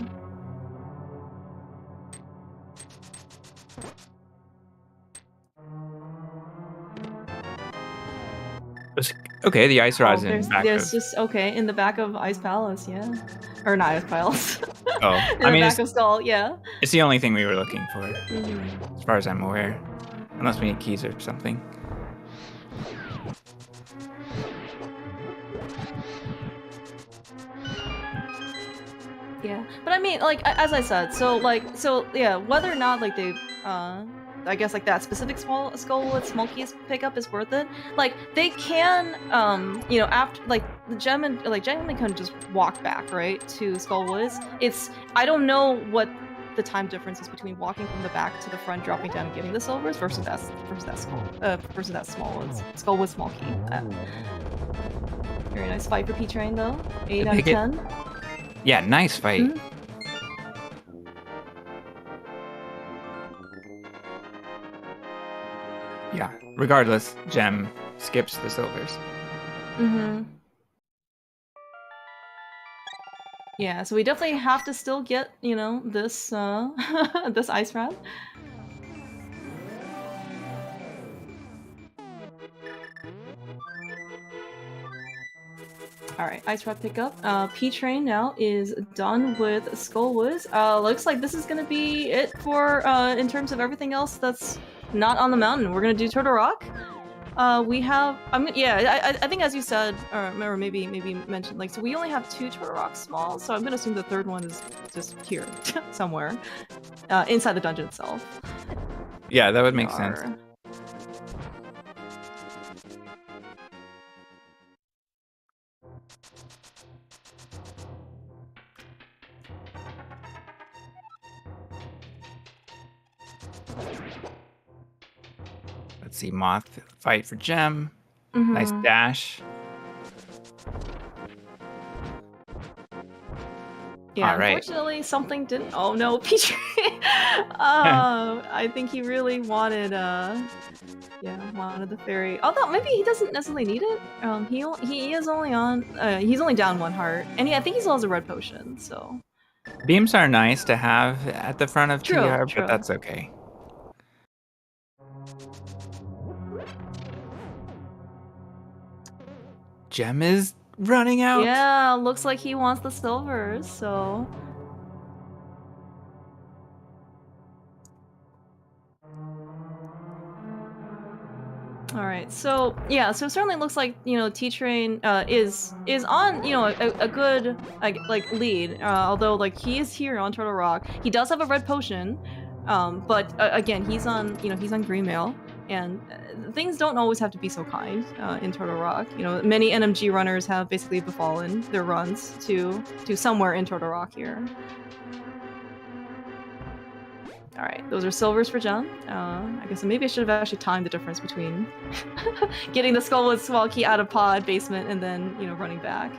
Okay, the ice rod's in the back. In the back of Ice Palace, yeah, or not Ice Palace. Oh, in the back of Skull, yeah. It's the only thing we were looking for, as far as I'm aware, unless we need keys or something. Yeah, but I mean, like as I said, yeah, whether or not like they, I guess like that specific skull with small keys pickup is worth it. Like they can, after like the gem and like genuinely can just walk back right to Skullwoods. I don't know what the time difference is between walking from the back to the front, dropping down and getting the silvers versus that Skullwood small key. Very nice fight for P-Train though. 8 out of 10. Yeah, nice fight. Yeah, regardless, Gem skips the silvers. Yeah, so we definitely have to still get, this this ice rod. All right, Ice Rock pickup. P-Train now is done with Skullwoods. Looks like this is gonna be it for in terms of everything else that's not on the mountain. We're gonna do Turtle Rock. We have, I think as you said, or maybe mentioned, like, so we only have 2 Turtle Rocks small, so I'm gonna assume the third one is just here somewhere, inside the dungeon itself. Yeah, that would make sense. Let's see, Moth fight for gem. Nice dash. Yeah, unfortunately, something didn't. Oh no, Petrie! I think he really wanted, wanted the fairy. Although maybe he doesn't necessarily need it. He is only on. He's only down 1 heart, and I think he still has a red potion. So beams are nice to have at the front of TR, true. but that's okay. Gem is running out. Yeah, looks like he wants the silvers, so. Alright, so yeah, so it certainly looks like, you know, T-Train is on, you know, a good like lead, although like he is here on Turtle Rock. He does have a red potion, but again, he's on, you know, he's on green mail, and things don't always have to be so kind in Turtle Rock. You know, many NMG runners have basically befallen their runs to somewhere in Turtle Rock here. Alright, those are silvers for Gem. I guess maybe I should have actually timed the difference between getting the Skullwood Swell Key out of pod basement and then, you know, running back.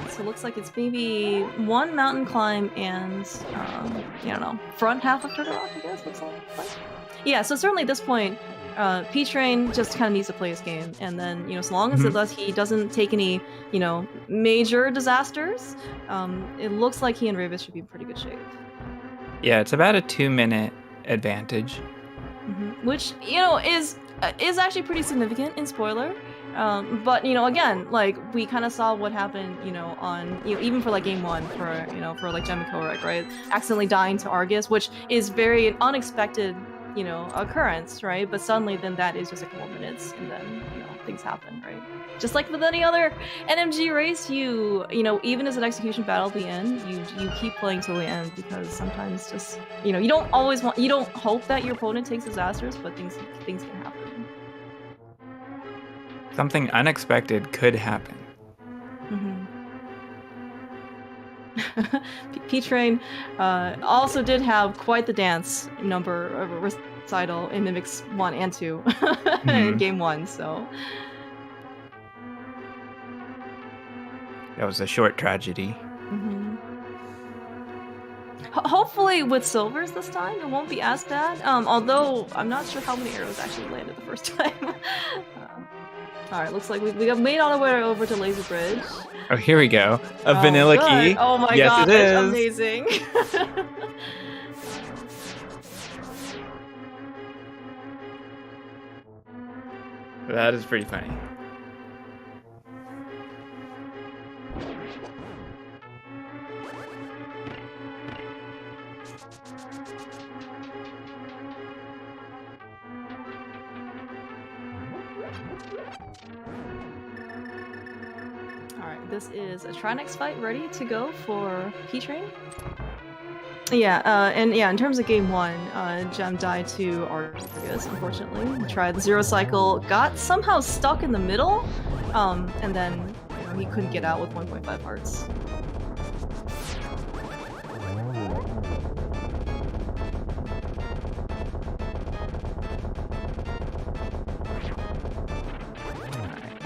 So it looks like it's maybe 1 mountain climb and, I don't know, front half of Turtle Rock, I guess, looks like. Yeah, so certainly at this point, P-Train just kind of needs to play his game, and then, you know, so long as he doesn't take any, you know, major disasters, it looks like he and Ravis should be in pretty good shape. Yeah, it's about a 2-minute advantage. Which, you know, is actually pretty significant in spoiler. But, you know, again, like, we kind of saw what happened, you know, on, you know, even for, like, game 1 for, you know, for, like, Gem and Korek, right? Accidentally dying to Argus, which is very unexpected, you know, occurrence, right? But suddenly then that is just a couple minutes, and then, you know, things happen, right? Just like with any other NMG race, you know, even as an execution battle at the end, you keep playing till the end, because sometimes just, you know, you don't hope that your opponent takes disasters, but things can happen. Something unexpected could happen. P-Train also did have quite the dance number recital in Mimics 1 and 2 in game 1, so. That was a short tragedy. Hopefully with silvers this time, it won't be as bad, although I'm not sure how many arrows actually landed the first time. Alright, looks like we got made all the way over to Laser Bridge. Oh, here we go. A vanilla key. Oh my god, it is. Amazing. That is pretty funny. Alright, this is a Trinex fight ready to go for P-Train. Yeah, and yeah, in terms of game 1, Gem died to Argus, unfortunately. He tried the Zero Cycle, got somehow stuck in the middle, and then, you know, he couldn't get out with 1.5 hearts.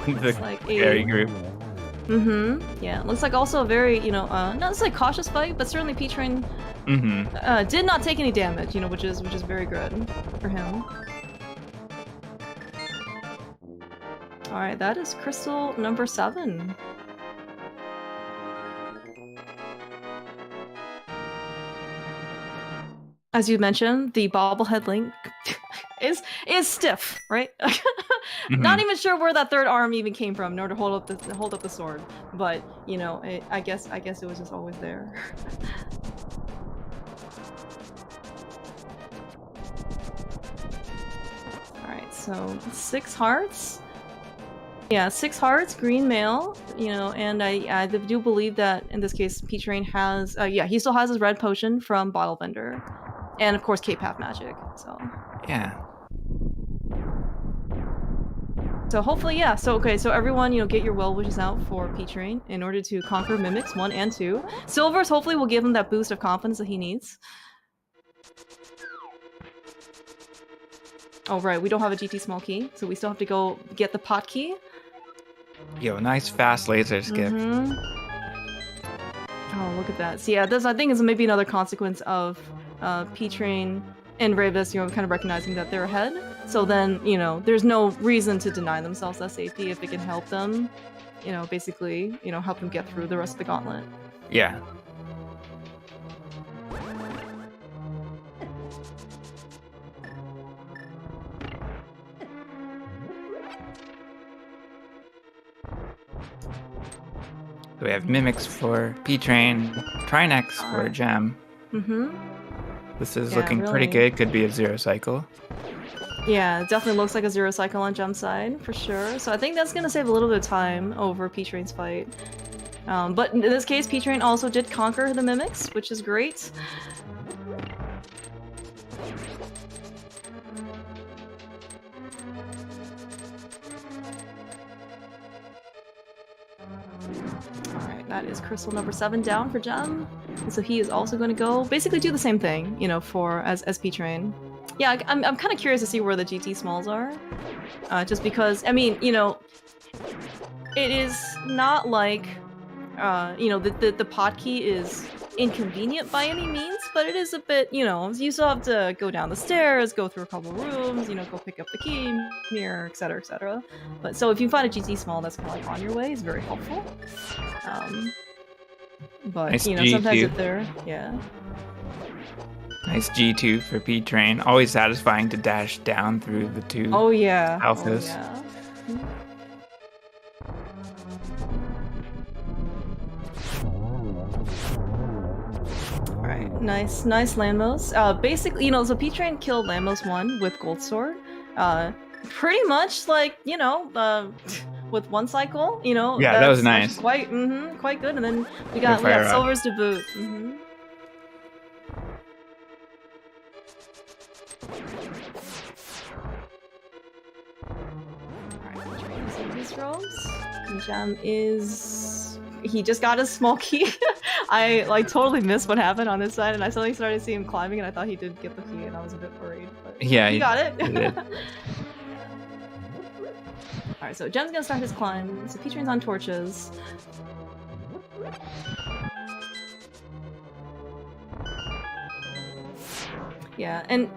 The like fairy group. Yeah, looks like also a very, you know, not necessarily cautious fight, but certainly P-Train did not take any damage, you know, which is very good for him. Alright, that is crystal number 7. as you mentioned, the bobblehead Link is stiff, right? Not even sure where that third arm even came from in order to hold up the sword, but you know, I guess it was just always there. All right, so 6 hearts. Yeah, 6 hearts, green male, you know, and I do believe that in this case, P-Train has, yeah, he still has his red potion from Bottle Vendor, and of course, Cape Path Magic. So yeah. So hopefully, yeah. So okay, so everyone, you know, get your well wishes out for P-Train in order to conquer Mimics 1 and 2. Silvers hopefully will give him that boost of confidence that he needs. Oh right, we don't have a GT small key, so we still have to go get the pot key. Yo, nice fast laser skip. Oh, look at that. So yeah, this I think is maybe another consequence of P-Train and Ravis, you know, kind of recognizing that they're ahead. So then, you know, there's no reason to deny themselves that safety if it can help them, you know, basically, you know, help them get through the rest of the gauntlet. Yeah. So we have Mimics for P-Train, Trinex for Gem. This is looking pretty good. Could be a 0 cycle. Yeah, it definitely looks like a 0 cycle on Gem side, for sure. So I think that's going to save a little bit of time over P-Train's fight. But in this case, P-Train also did conquer the Mimics, which is great. Alright, that is crystal number 7 down for Gem. And so he is also going to go basically do the same thing, you know, for as P-Train. Yeah, I'm kind of curious to see where the GT smalls are. Just because, I mean, you know, it is not like, you know, the pot key is inconvenient by any means, but it is a bit, you know, you still have to go down the stairs, go through a couple rooms, you know, go pick up the key, mirror, etc., etc. But so if you find a GT small that's kind of like on your way, it's very helpful. But, nice, you know, G2. Sometimes if they're, yeah. Nice G2 for P-Train. Always satisfying to dash down through the 2 alphas. Oh, yeah. Alright, nice Lambos. Basically, you know, so P-Train killed Lambos 1 with Gold Sword. Pretty much like, you know, with 1 cycle, you know. Yeah, that was nice. Quite good. And then we got Silvers to boot. Rolls. And Gem is... He just got a small key. I like totally missed what happened on this side, and I suddenly started seeing him climbing, and I thought he did get the key, and I was a bit worried. But yeah, he got it. Alright, so Gem's gonna start his climb. So P-Train's on torches. Yeah, and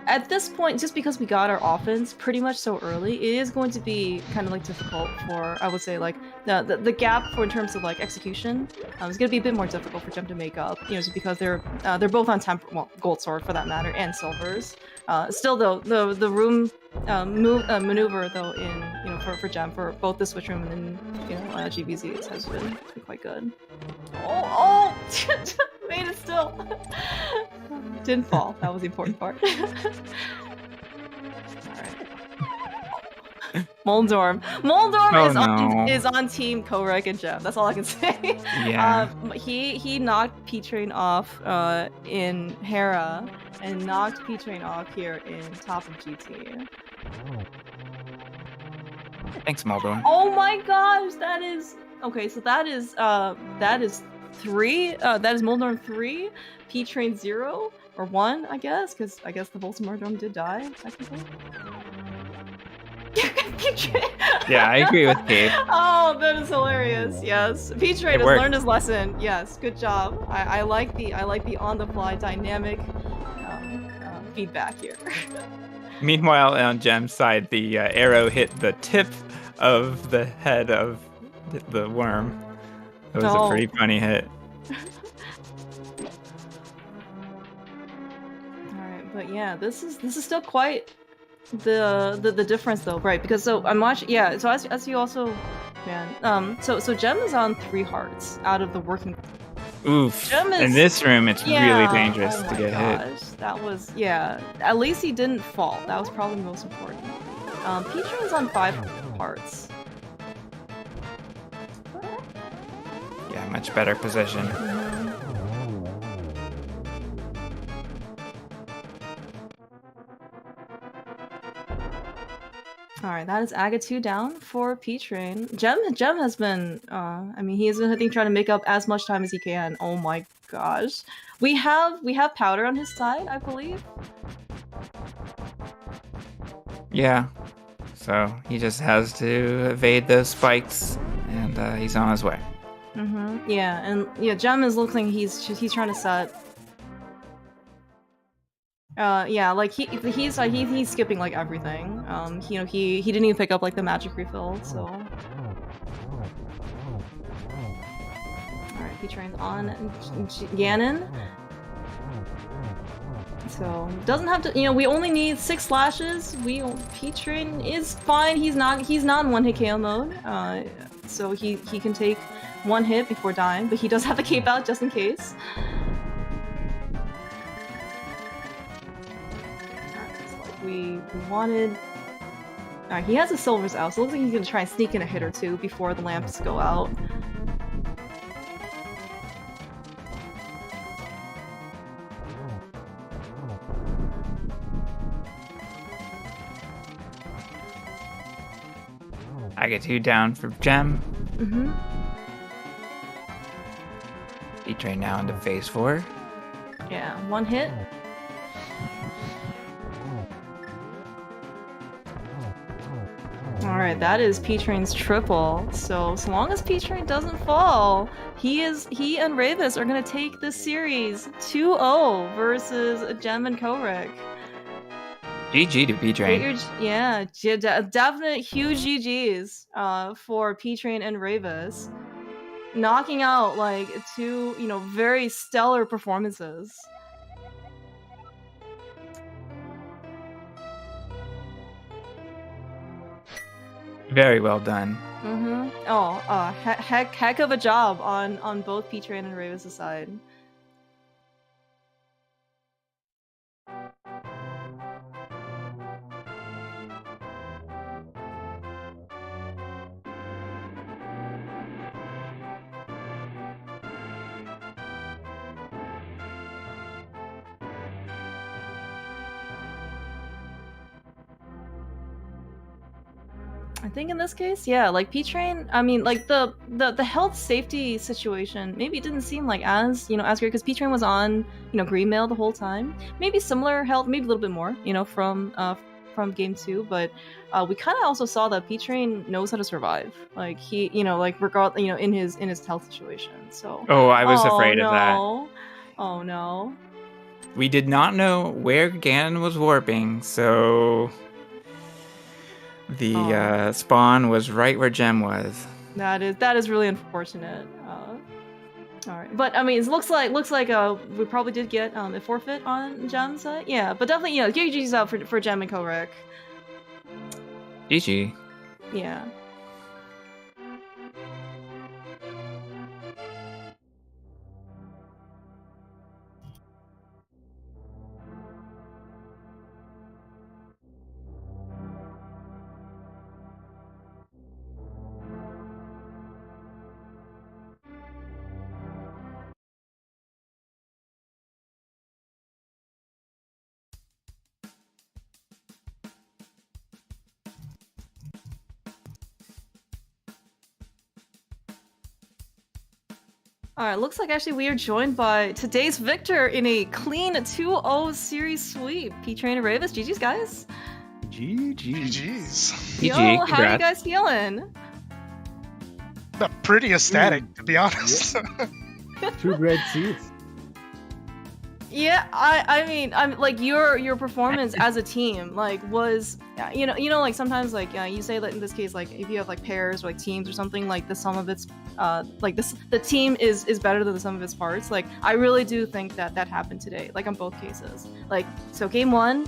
at this point, just because we got our offense pretty much so early, it is going to be kind of like difficult for, I would say, like the gap for in terms of like execution is going to be a bit more difficult for Gem to make up. You know, just because they're both on Gold Sword for that matter, and Silvers. Still though, the room maneuver though in, you know, for Gem for both the switch room and then, you know, GBZ has been quite good. Oh! Made it still. Didn't fall. That was the important part. Alright. Moldorm is on team Korek and Gem. That's all I can say. Yeah. He knocked P-Train off in Hera and knocked P-Train off here in top of GT. Thanks, Moldorm. Oh my gosh, that is okay. So that is 3. That is Moldorm 3, P-Train 0 or 1, I guess, because I guess the Volsmardorm did die technically. Yeah, I agree with Kate. Oh, that is hilarious. Yes, P-Train has learned his lesson. Yes, good job. I like the on-the-fly dynamic feedback here. Meanwhile, on Gem's side, the arrow hit the tip of the head of the worm. It was a pretty funny hit. But yeah, this is still quite the difference though, right? Because so I'm watching, yeah. So as you also, man, so Gem is on 3 hearts out of the working. Oof. Gem is, in this room, it's really dangerous to get hit. That was, yeah. At least he didn't fall. That was probably the most important. P-Train's on 5 hearts. Yeah, much better position. Alright, that is Aga 2 down for P-Train. Gem has been, I mean, he has been, I think, trying to make up as much time as he can. Oh my gosh. We have Powder on his side, I believe. Yeah. So he just has to evade those spikes, and he's on his way. Yeah, and yeah, Gem is looking like he's trying to set. Yeah, like he's skipping like everything. You know, he didn't even pick up like the magic refill, so. Alright, P-Train's on Ganon. So doesn't have to, you know, we only need 6 slashes. P-Train is fine. He's not in one-hit KO mode. So he can take 1 hit before dying, but he does have the cape out just in case. We wanted. Alright, he has a silvers out, so it looks like he's gonna try and sneak in a hit or 2 before the lamps go out. I get 2 down for Gem. P-Train now into phase 4. Yeah, 1 hit. Alright, that is P-Train's triple. So long as P-Train doesn't fall, he and Ravis are gonna take this series 2-0 versus Gem and Korik. GG to P-Train. Yeah, definite huge GGs for P-Train and Ravis. Knocking out like 2, you know, very stellar performances. Very well done. Oh, heck of a job on both P-Train and Ravis' side. I think in this case, yeah, like P-Train, I mean, like the health safety situation maybe didn't seem like as, you know, as great because P-Train was on, you know, green mail the whole time. Maybe similar health, maybe a little bit more, you know, from game 2, but we kind of also saw that P-Train knows how to survive. Like he, you know, like regardless, you know, in his health situation. So. Oh, I was afraid of that. Oh no. We did not know where Ganon was warping, so the spawn was right where Gem was. That is really unfortunate. All right, but I mean, it looks like we probably did get a forfeit on Gem's side. Yeah, but definitely, you know, GG's out for Gem and Korik. GG. Yeah. Alright, looks like actually we are joined by today's victor in a clean 2-0 series sweep. P-Train and Ravis, GG's guys. GG's. Yo, GG, how are you guys feeling? Pretty ecstatic, to be honest. Yeah. 2 red seats. Yeah, I mean, I'm like your performance as a team, like was, you know, like sometimes like you say that in this case, like if you have like pairs or like teams or something, like the sum of its, like the team is better than the sum of its parts. Like I really do think that happened today, like on both cases. Like so, game one,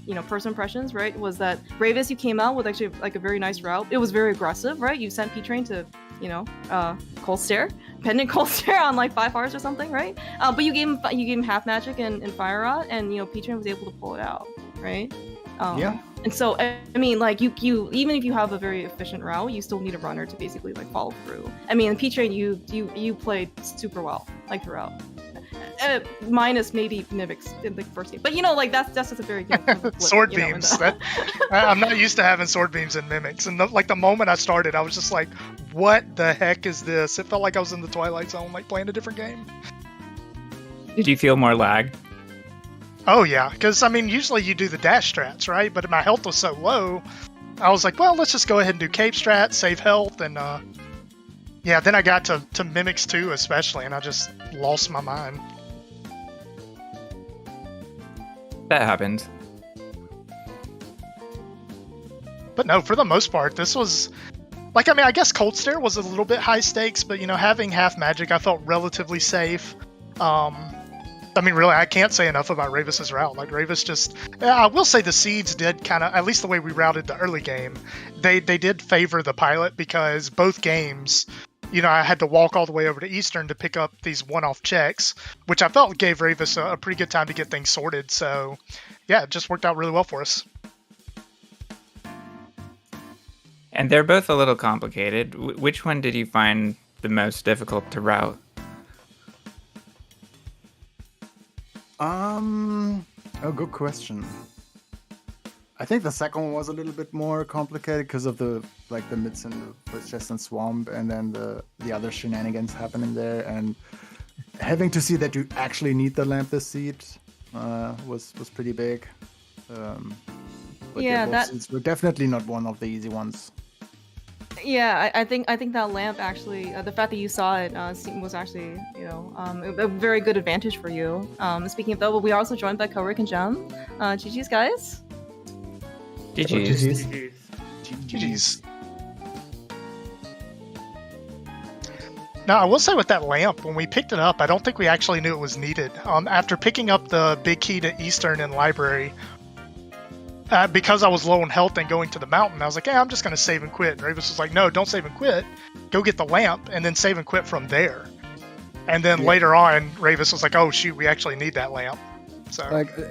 you know, first impressions, right, was that Ravis, you came out with actually like a very nice route. It was very aggressive, right? You sent P-Train to, you know, cold stare, pendant cold stare on like 5 hours or something, right? But you gave him half magic and fire rod, and you know P-Train was able to pull it out, right? Yeah. And so I mean, like you even if you have a very efficient route, you still need a runner to basically like follow through. I mean, P-Train, you played super well like throughout. Minus maybe mimics in the first game, but you know, like that's just a very good flip, sword you know, beams. I'm not used to having sword beams and mimics, and the moment I started, I was just like, "What the heck is this?" It felt like I was in the Twilight Zone, like playing a different game. Did you feel more lag? Oh yeah, because I mean, usually you do the dash strats, right? But my health was so low, I was like, "Well, let's just go ahead and do cape strat, save health," and yeah. Then I got to mimics 2 especially, and I just lost my mind. That happened. But no, for the most part, this was like, I mean, I guess cold stare was a little bit high stakes, but you know, having half magic, I felt relatively safe. I mean, really, I can't say enough about Ravis's route. Like Ravis just, I will say the seeds did kind of, at least the way we routed the early game, they did favor the pilot, because both games, you know, I had to walk all the way over to Eastern to pick up these one-off checks, which I felt gave Ravis a pretty good time to get things sorted. So, yeah, it just worked out really well for us. And they're both a little complicated. Which one did you find the most difficult to route? Oh, good question. I think the second one was a little bit more complicated because of the mids in the first chest and swamp, and then the other shenanigans happening there, and having to see that you actually need the lamp this seed was pretty big. But yeah, that's definitely not one of the easy ones. Yeah, I think that lamp actually, the fact that you saw it was actually, you know, a very good advantage for you. Speaking of that, we are also joined by Korik and Jem. GG's, guys. GG's. Now, I will say with that lamp, when we picked it up, I don't think we actually knew it was needed. After picking up the big key to Eastern in library, because I was low on health and going to the mountain, I was like, hey, I'm just going to save and quit. And Ravis was like, no, don't save and quit. Go get the lamp and then save and quit from there. And then later on, Ravis was like, oh, shoot, we actually need that lamp. So,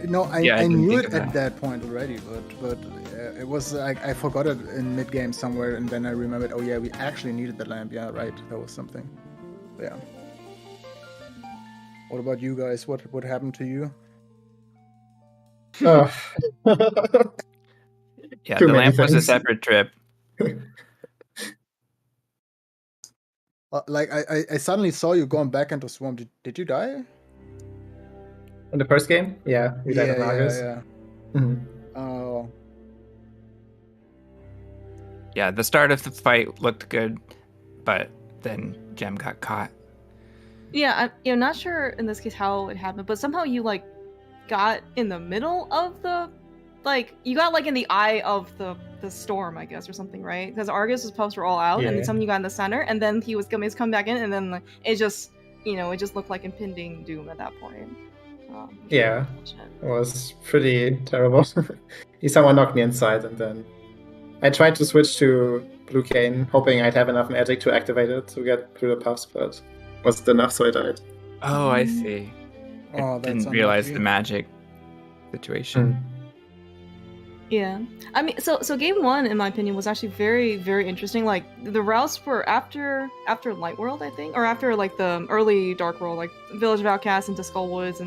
no, I knew it at that point already, but it was like I forgot it in mid game somewhere, and then I remembered, oh yeah, we actually needed the lamp. Yeah, right, that was something. Yeah. What about you guys? What happened to you? Oh. Yeah, the lamp was a separate trip. Like I suddenly saw you going back into swamp. Did you die? In the first game? Yeah, we died on August. Yeah. Mm-hmm. Oh. Yeah, the start of the fight looked good, but then Jem got caught. Yeah, I'm not sure in this case how it happened, but somehow you like got in the middle of the, like you got like in the eye of the storm, I guess, or something, right? Because Argus' posts were all out, and then someone you got in the center, and then he was come back in, and then like, it just, you know, it just looked like impending doom at that point. Yeah, it was pretty terrible. He someone knocked me inside, and then I tried to switch to Blue Cane, hoping I'd have enough magic to activate it to get through the puffs, but wasn't enough, so I died. Oh, I see. Oh, I didn't realize the magic situation. Yeah, I mean, so game one, in my opinion, was actually very, very interesting. Like the routes were after Light World, I think, or after like the early Dark World, like Village of Outcasts into Skullwoods,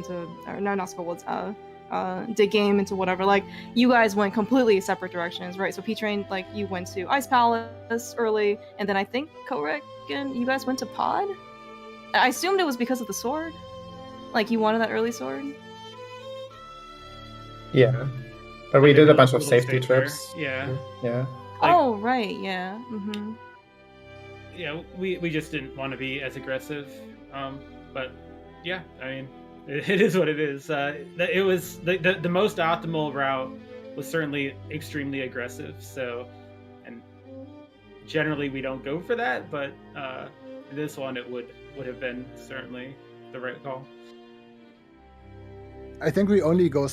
not Skullwoods, Dig Game into whatever. Like you guys went completely separate directions, right? So P-Train, like you went to Ice Palace early, and then I think Korek and you guys went to Pod. I assumed it was because of the sword. Like you wanted that early sword. Yeah. But we did a bunch of safety trips. Yeah. Yeah. Like, oh, right, yeah. Mm-hmm. Yeah, we just didn't want to be as aggressive. But yeah, I mean, It is what it is. It was the most optimal route was certainly extremely aggressive. So, and generally we don't go for that, but this one it would have been certainly the right call. I think we only go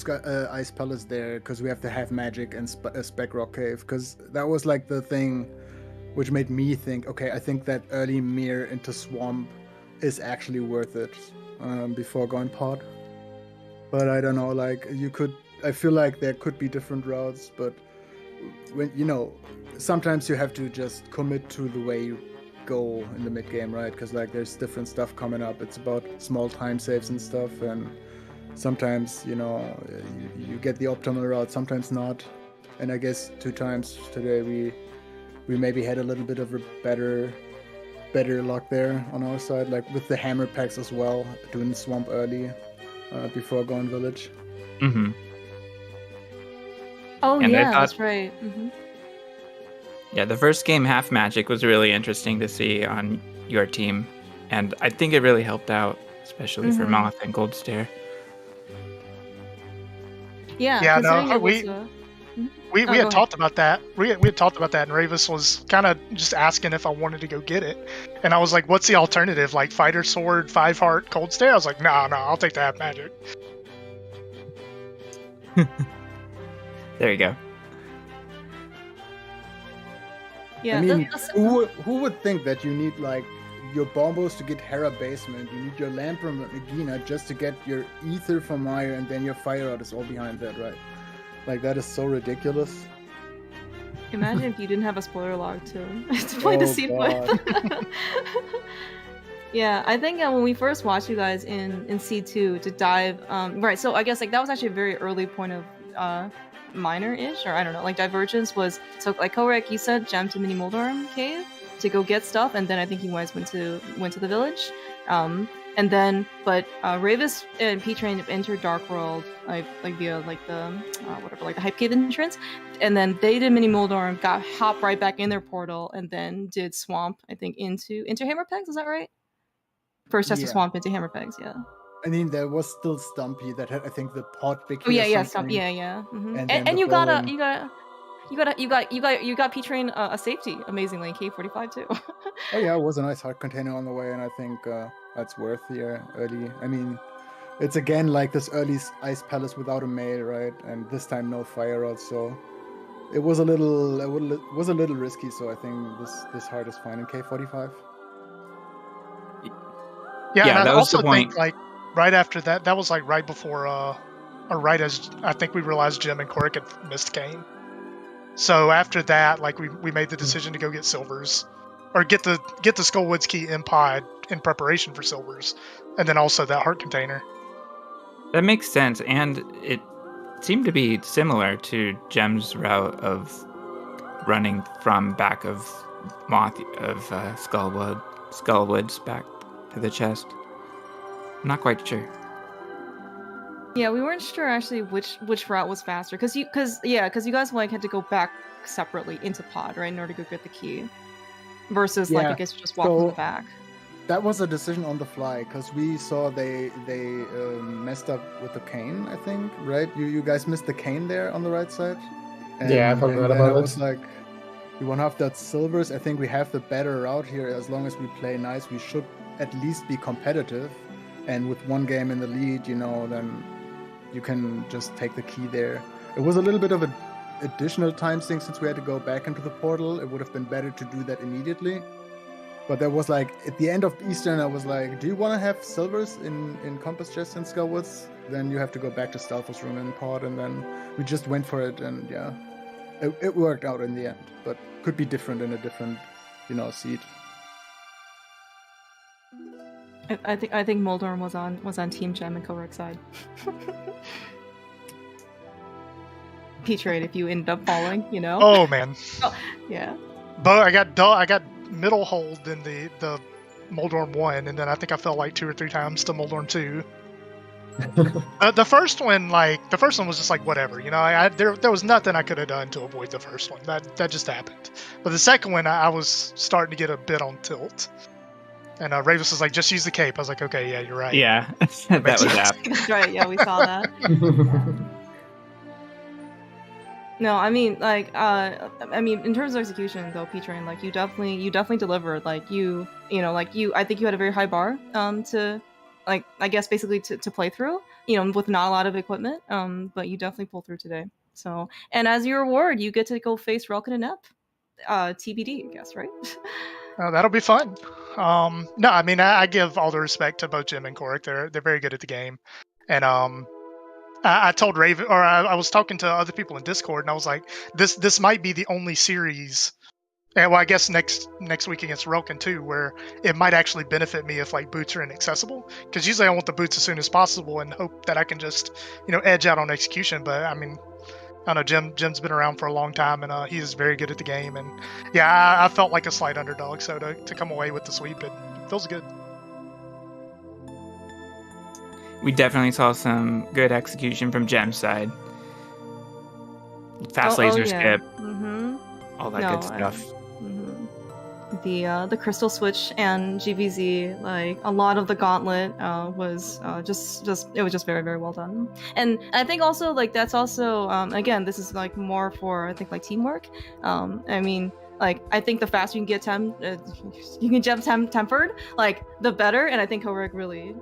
Ice Palace there because we have to have magic and Spec Rock Cave, because that was like the thing which made me think, okay, I think that early mirror into Swamp is actually worth it before going Pod. But I don't know, like I feel like there could be different routes, but when sometimes you have to just commit to the way you go in the mid game, right? Because like there's different stuff coming up. It's about small time saves and stuff, and sometimes you get the optimal route, sometimes not. And I guess 2 times today we maybe had a little bit of a better luck there on our side, like with the hammer packs as well, doing Swamp early before going Village. Mm-hmm. Oh, and yeah, that's right. Mm-hmm. Yeah, the first game, Half Magic, was really interesting to see on your team, and I think it really helped out, especially for Moth and Gold Stare. Yeah, no, we had talked about that. We had talked about that, and Ravis was kind of just asking if I wanted to go get it, and I was like, "What's the alternative? Like Fighter Sword, 5-heart, Cold Stare?" I was like, "No, I'll take the Half Magic." There you go. Yeah, I mean, who would think that you need like your Bombos to get Hera Basement, you need your Lamp from Regina just to get your Ether from Maya, and then your Fire Out is all behind that, right? Like, that is so ridiculous. Imagine if you didn't have a spoiler log to play the scene with. Yeah, I think when we first watched you guys in C2 to dive, right, so I guess like that was actually a very early point of minor-ish, or I don't know, like divergence was, so like Korek, you said jump to Mini Moldorm Cave to go get stuff, and then I think you guys went to the village. And then, but Ravis and P-Train entered Dark World like via like the whatever, like the Hype Cave entrance, and then they did Mini Moldorm, hopped right back in their portal, and then did Swamp, I think, into Hammerpegs. Is that right? First test of Swamp into Hammerpegs, yeah. I mean, there was still Stumpy that had, I think, the pot big. Oh yeah, Stumpy, yeah. Mm-hmm. And you got P-Train a safety, amazingly, K45 too. Oh yeah, it was a nice heart container on the way, and I think that's worth here early. I mean, it's again like this early Ice Palace without a mail, right? And this time no Fire Out, so it was a little risky. So I think this heart is fine in K45. Yeah, and I also think like right after that was like right before or right as I think we realized Jim and Cork had missed Kane. So after that, like we made the decision to go get Silvers, or get the Skullwoods key in pod in preparation for Silvers, and then also that heart container. That makes sense, and it seemed to be similar to Jem's route of running from back of Skullwoods back to the chest. I'm not quite sure. Yeah, we weren't sure actually which route was faster, because you guys like had to go back separately into pod, right, in order to go get the key, versus like I guess just walking the back. That was a decision on the fly, because we saw they messed up with the cane, I think, right? You guys missed the cane there on the right side. And, I forgot about it. I was like, we want to have that Silvers. I think we have the better route here. As long as we play nice, we should at least be competitive. And with one game in the lead, then you can just take the key there. It was a little bit of an additional time sink since we had to go back into the portal. It would have been better to do that immediately. But there was like, at the end of Eastern, I was like, do you want to have Silvers in Compass Chest and Skullwoods? Then you have to go back to Stalfos Rune and pod, and then we just went for it, and yeah. It worked out in the end, but could be different in a different, seed. I think Moldorm was on Team Gem and Korek's side. P-Trade if you ended up falling, Oh man. Oh, yeah. But I got middle hold in the Moldorm 1, and then I think I fell like 2 or 3 times to Moldorm 2. The first one was just like whatever, there was nothing I could have done to avoid the first one. That just happened. But the second one, I was starting to get a bit on tilt. And Ravis was like, just use the cape. I was like, okay, yeah, you're right. Yeah, that was apt. That's right. Yeah, we saw that. No, I mean, like, in terms of execution, though, P-Train, like, you definitely delivered. Like, I think you had a very high bar, to, like, I guess basically to play through, with not a lot of equipment, but you definitely pulled through today. So, and as your reward, you get to go face Relkin and Ep, TBD, I guess, right? That'll be fun. No, I mean, I give all the respect to both Jim and Korik. They're very good at the game, and I told Raven, or I was talking to other people in Discord, and I was like, this might be the only series, and well, I guess next week against Relkin too, where it might actually benefit me if like boots are inaccessible, because usually I want the boots as soon as possible and hope that I can just edge out on execution. But I mean, I don't know, Jim's been around for a long time, and he is very good at the game, and yeah, I felt like a slight underdog, so to come away with the sweep, it feels good. We definitely saw some good execution from Gem's side. Fast laser skip, all that good stuff. The crystal switch and GVZ, like a lot of the gauntlet was it was just very, very well done. And I think also like that's also again, this is like more for I think like teamwork. I mean, like I think the faster you can get you can jump tempered, like the better. And I think Korik really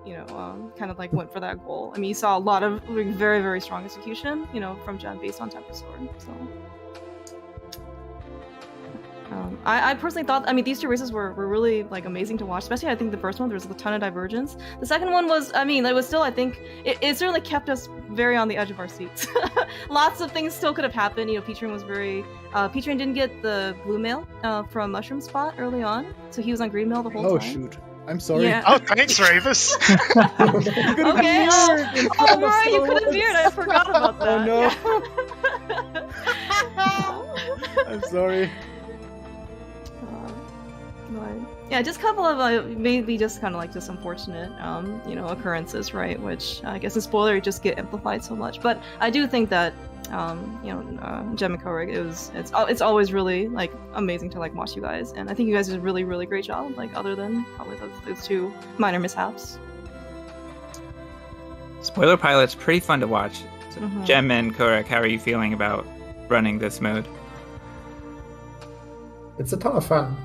kind of like went for that goal. I mean, you saw a lot of like, very, very strong execution from Gem based on temper sword. So. I personally thought, I mean, these two races were really like amazing to watch, especially I think the first one, there was a ton of divergence. The second one was, I mean, it was still, I think, it certainly kept us very on the edge of our seats. Lots of things still could have happened. P-Train was very, P-Train didn't get the blue mail from Mushroom Spot early on, so he was on green mail the whole time. Oh, shoot. I'm sorry. Yeah. Oh, thanks, Ravis. Okay. Oh, right, you could have veered. I forgot about that. Oh, no. I'm sorry. Yeah, just a couple of maybe just kind of like just unfortunate occurrences, right? Which I guess in spoiler just get amplified so much. But I do think that Gem and Korik, it's always really like amazing to like watch you guys, and I think you guys did a really, really great job. Like other than probably those two minor mishaps. Spoiler Pilot's pretty fun to watch. So, Gem and Korik, how are you feeling about running this mode? It's a ton of fun.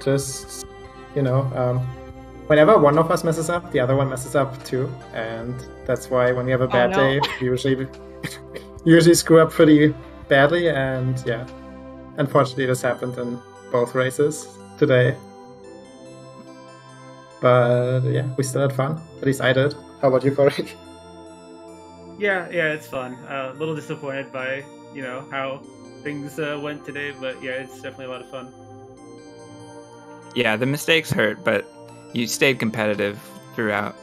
Just, whenever one of us messes up, the other one messes up too. And that's why when we have a bad day, we usually screw up pretty badly. And yeah, unfortunately this happened in both races today. But yeah, we still had fun. At least I did. How about you, Korik? Yeah, it's fun. A little disappointed by, how things went today, but yeah, it's definitely a lot of fun. Yeah, the mistakes hurt, but you stayed competitive throughout.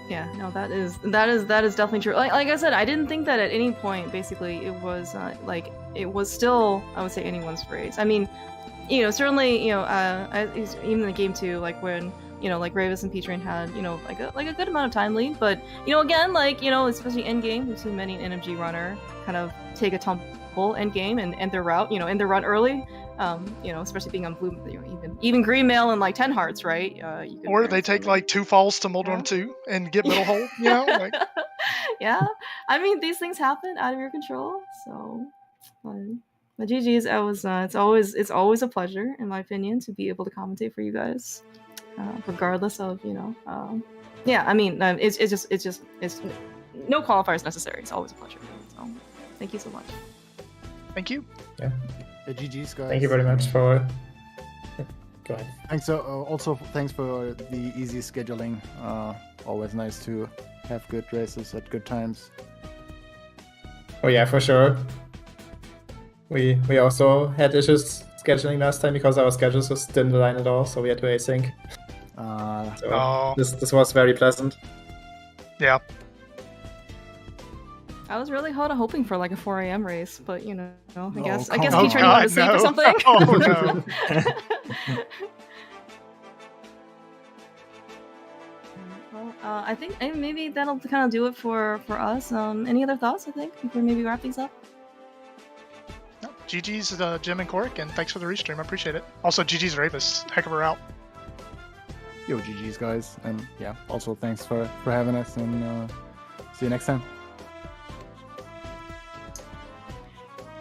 Yeah, no, that is definitely true. Like I said, I didn't think that at any point. Basically, it was it was still, I would say, anyone's race. I mean, certainly, even in the game too, like when like Ravis and P-Train had like a good amount of time lead, but again, like especially end game, we've seen many an NMG runner kind of take a tumble end game and end their route, end their run early, especially being on blue, even green mail and like 10 hearts, right? Or they take like 2 falls to Moldrum 2 and get middle hold, like. Yeah, I mean, these things happen out of your control, so but GG's, it's always a pleasure, in my opinion, to be able to commentate for you guys, regardless of yeah, I mean, it's no qualifiers necessary. It's always a pleasure, so thank you so much. Thank you. Yeah. GG's, guys. Thank you very much for. Go ahead. Thanks. Also, thanks for the easy scheduling. Always nice to have good races at good times. Oh yeah, for sure. We also had issues scheduling last time because our schedules just didn't align at all, so we had to async. This was very pleasant. Yeah. I was really hoping for like a 4 a.m. race, but I guess Oh, P-Train wanted to sleep or something. Oh no. Well, I think maybe that'll kind of do it for us. Any other thoughts? I think before we maybe wrap things up. GG's Jim and Cork, and thanks for the restream. I appreciate it. Also, GG's Ravis. Heck of a route. Yo, GG's guys, and yeah, also thanks for having us, and see you next time.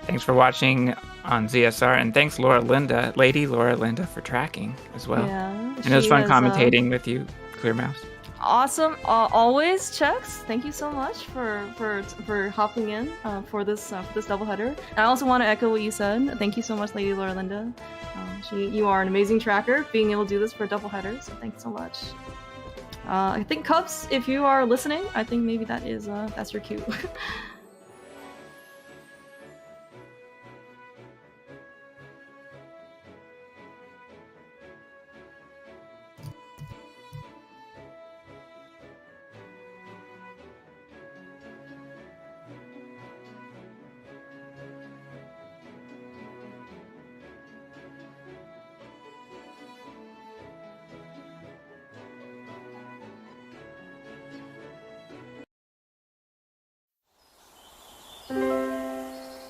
Thanks for watching on ZSR, and thanks Lady Laura Linda, for tracking as well. Yeah, and it was fun commentating with you, clearmouse. Awesome, always checks. Thank you so much for hopping in for this doubleheader. And I also want to echo what you said. Thank you so much, Lady Laura Linda. You are an amazing tracker, being able to do this for a doubleheader. So thanks so much. I think Cubs, if you are listening, I think maybe that's your cue.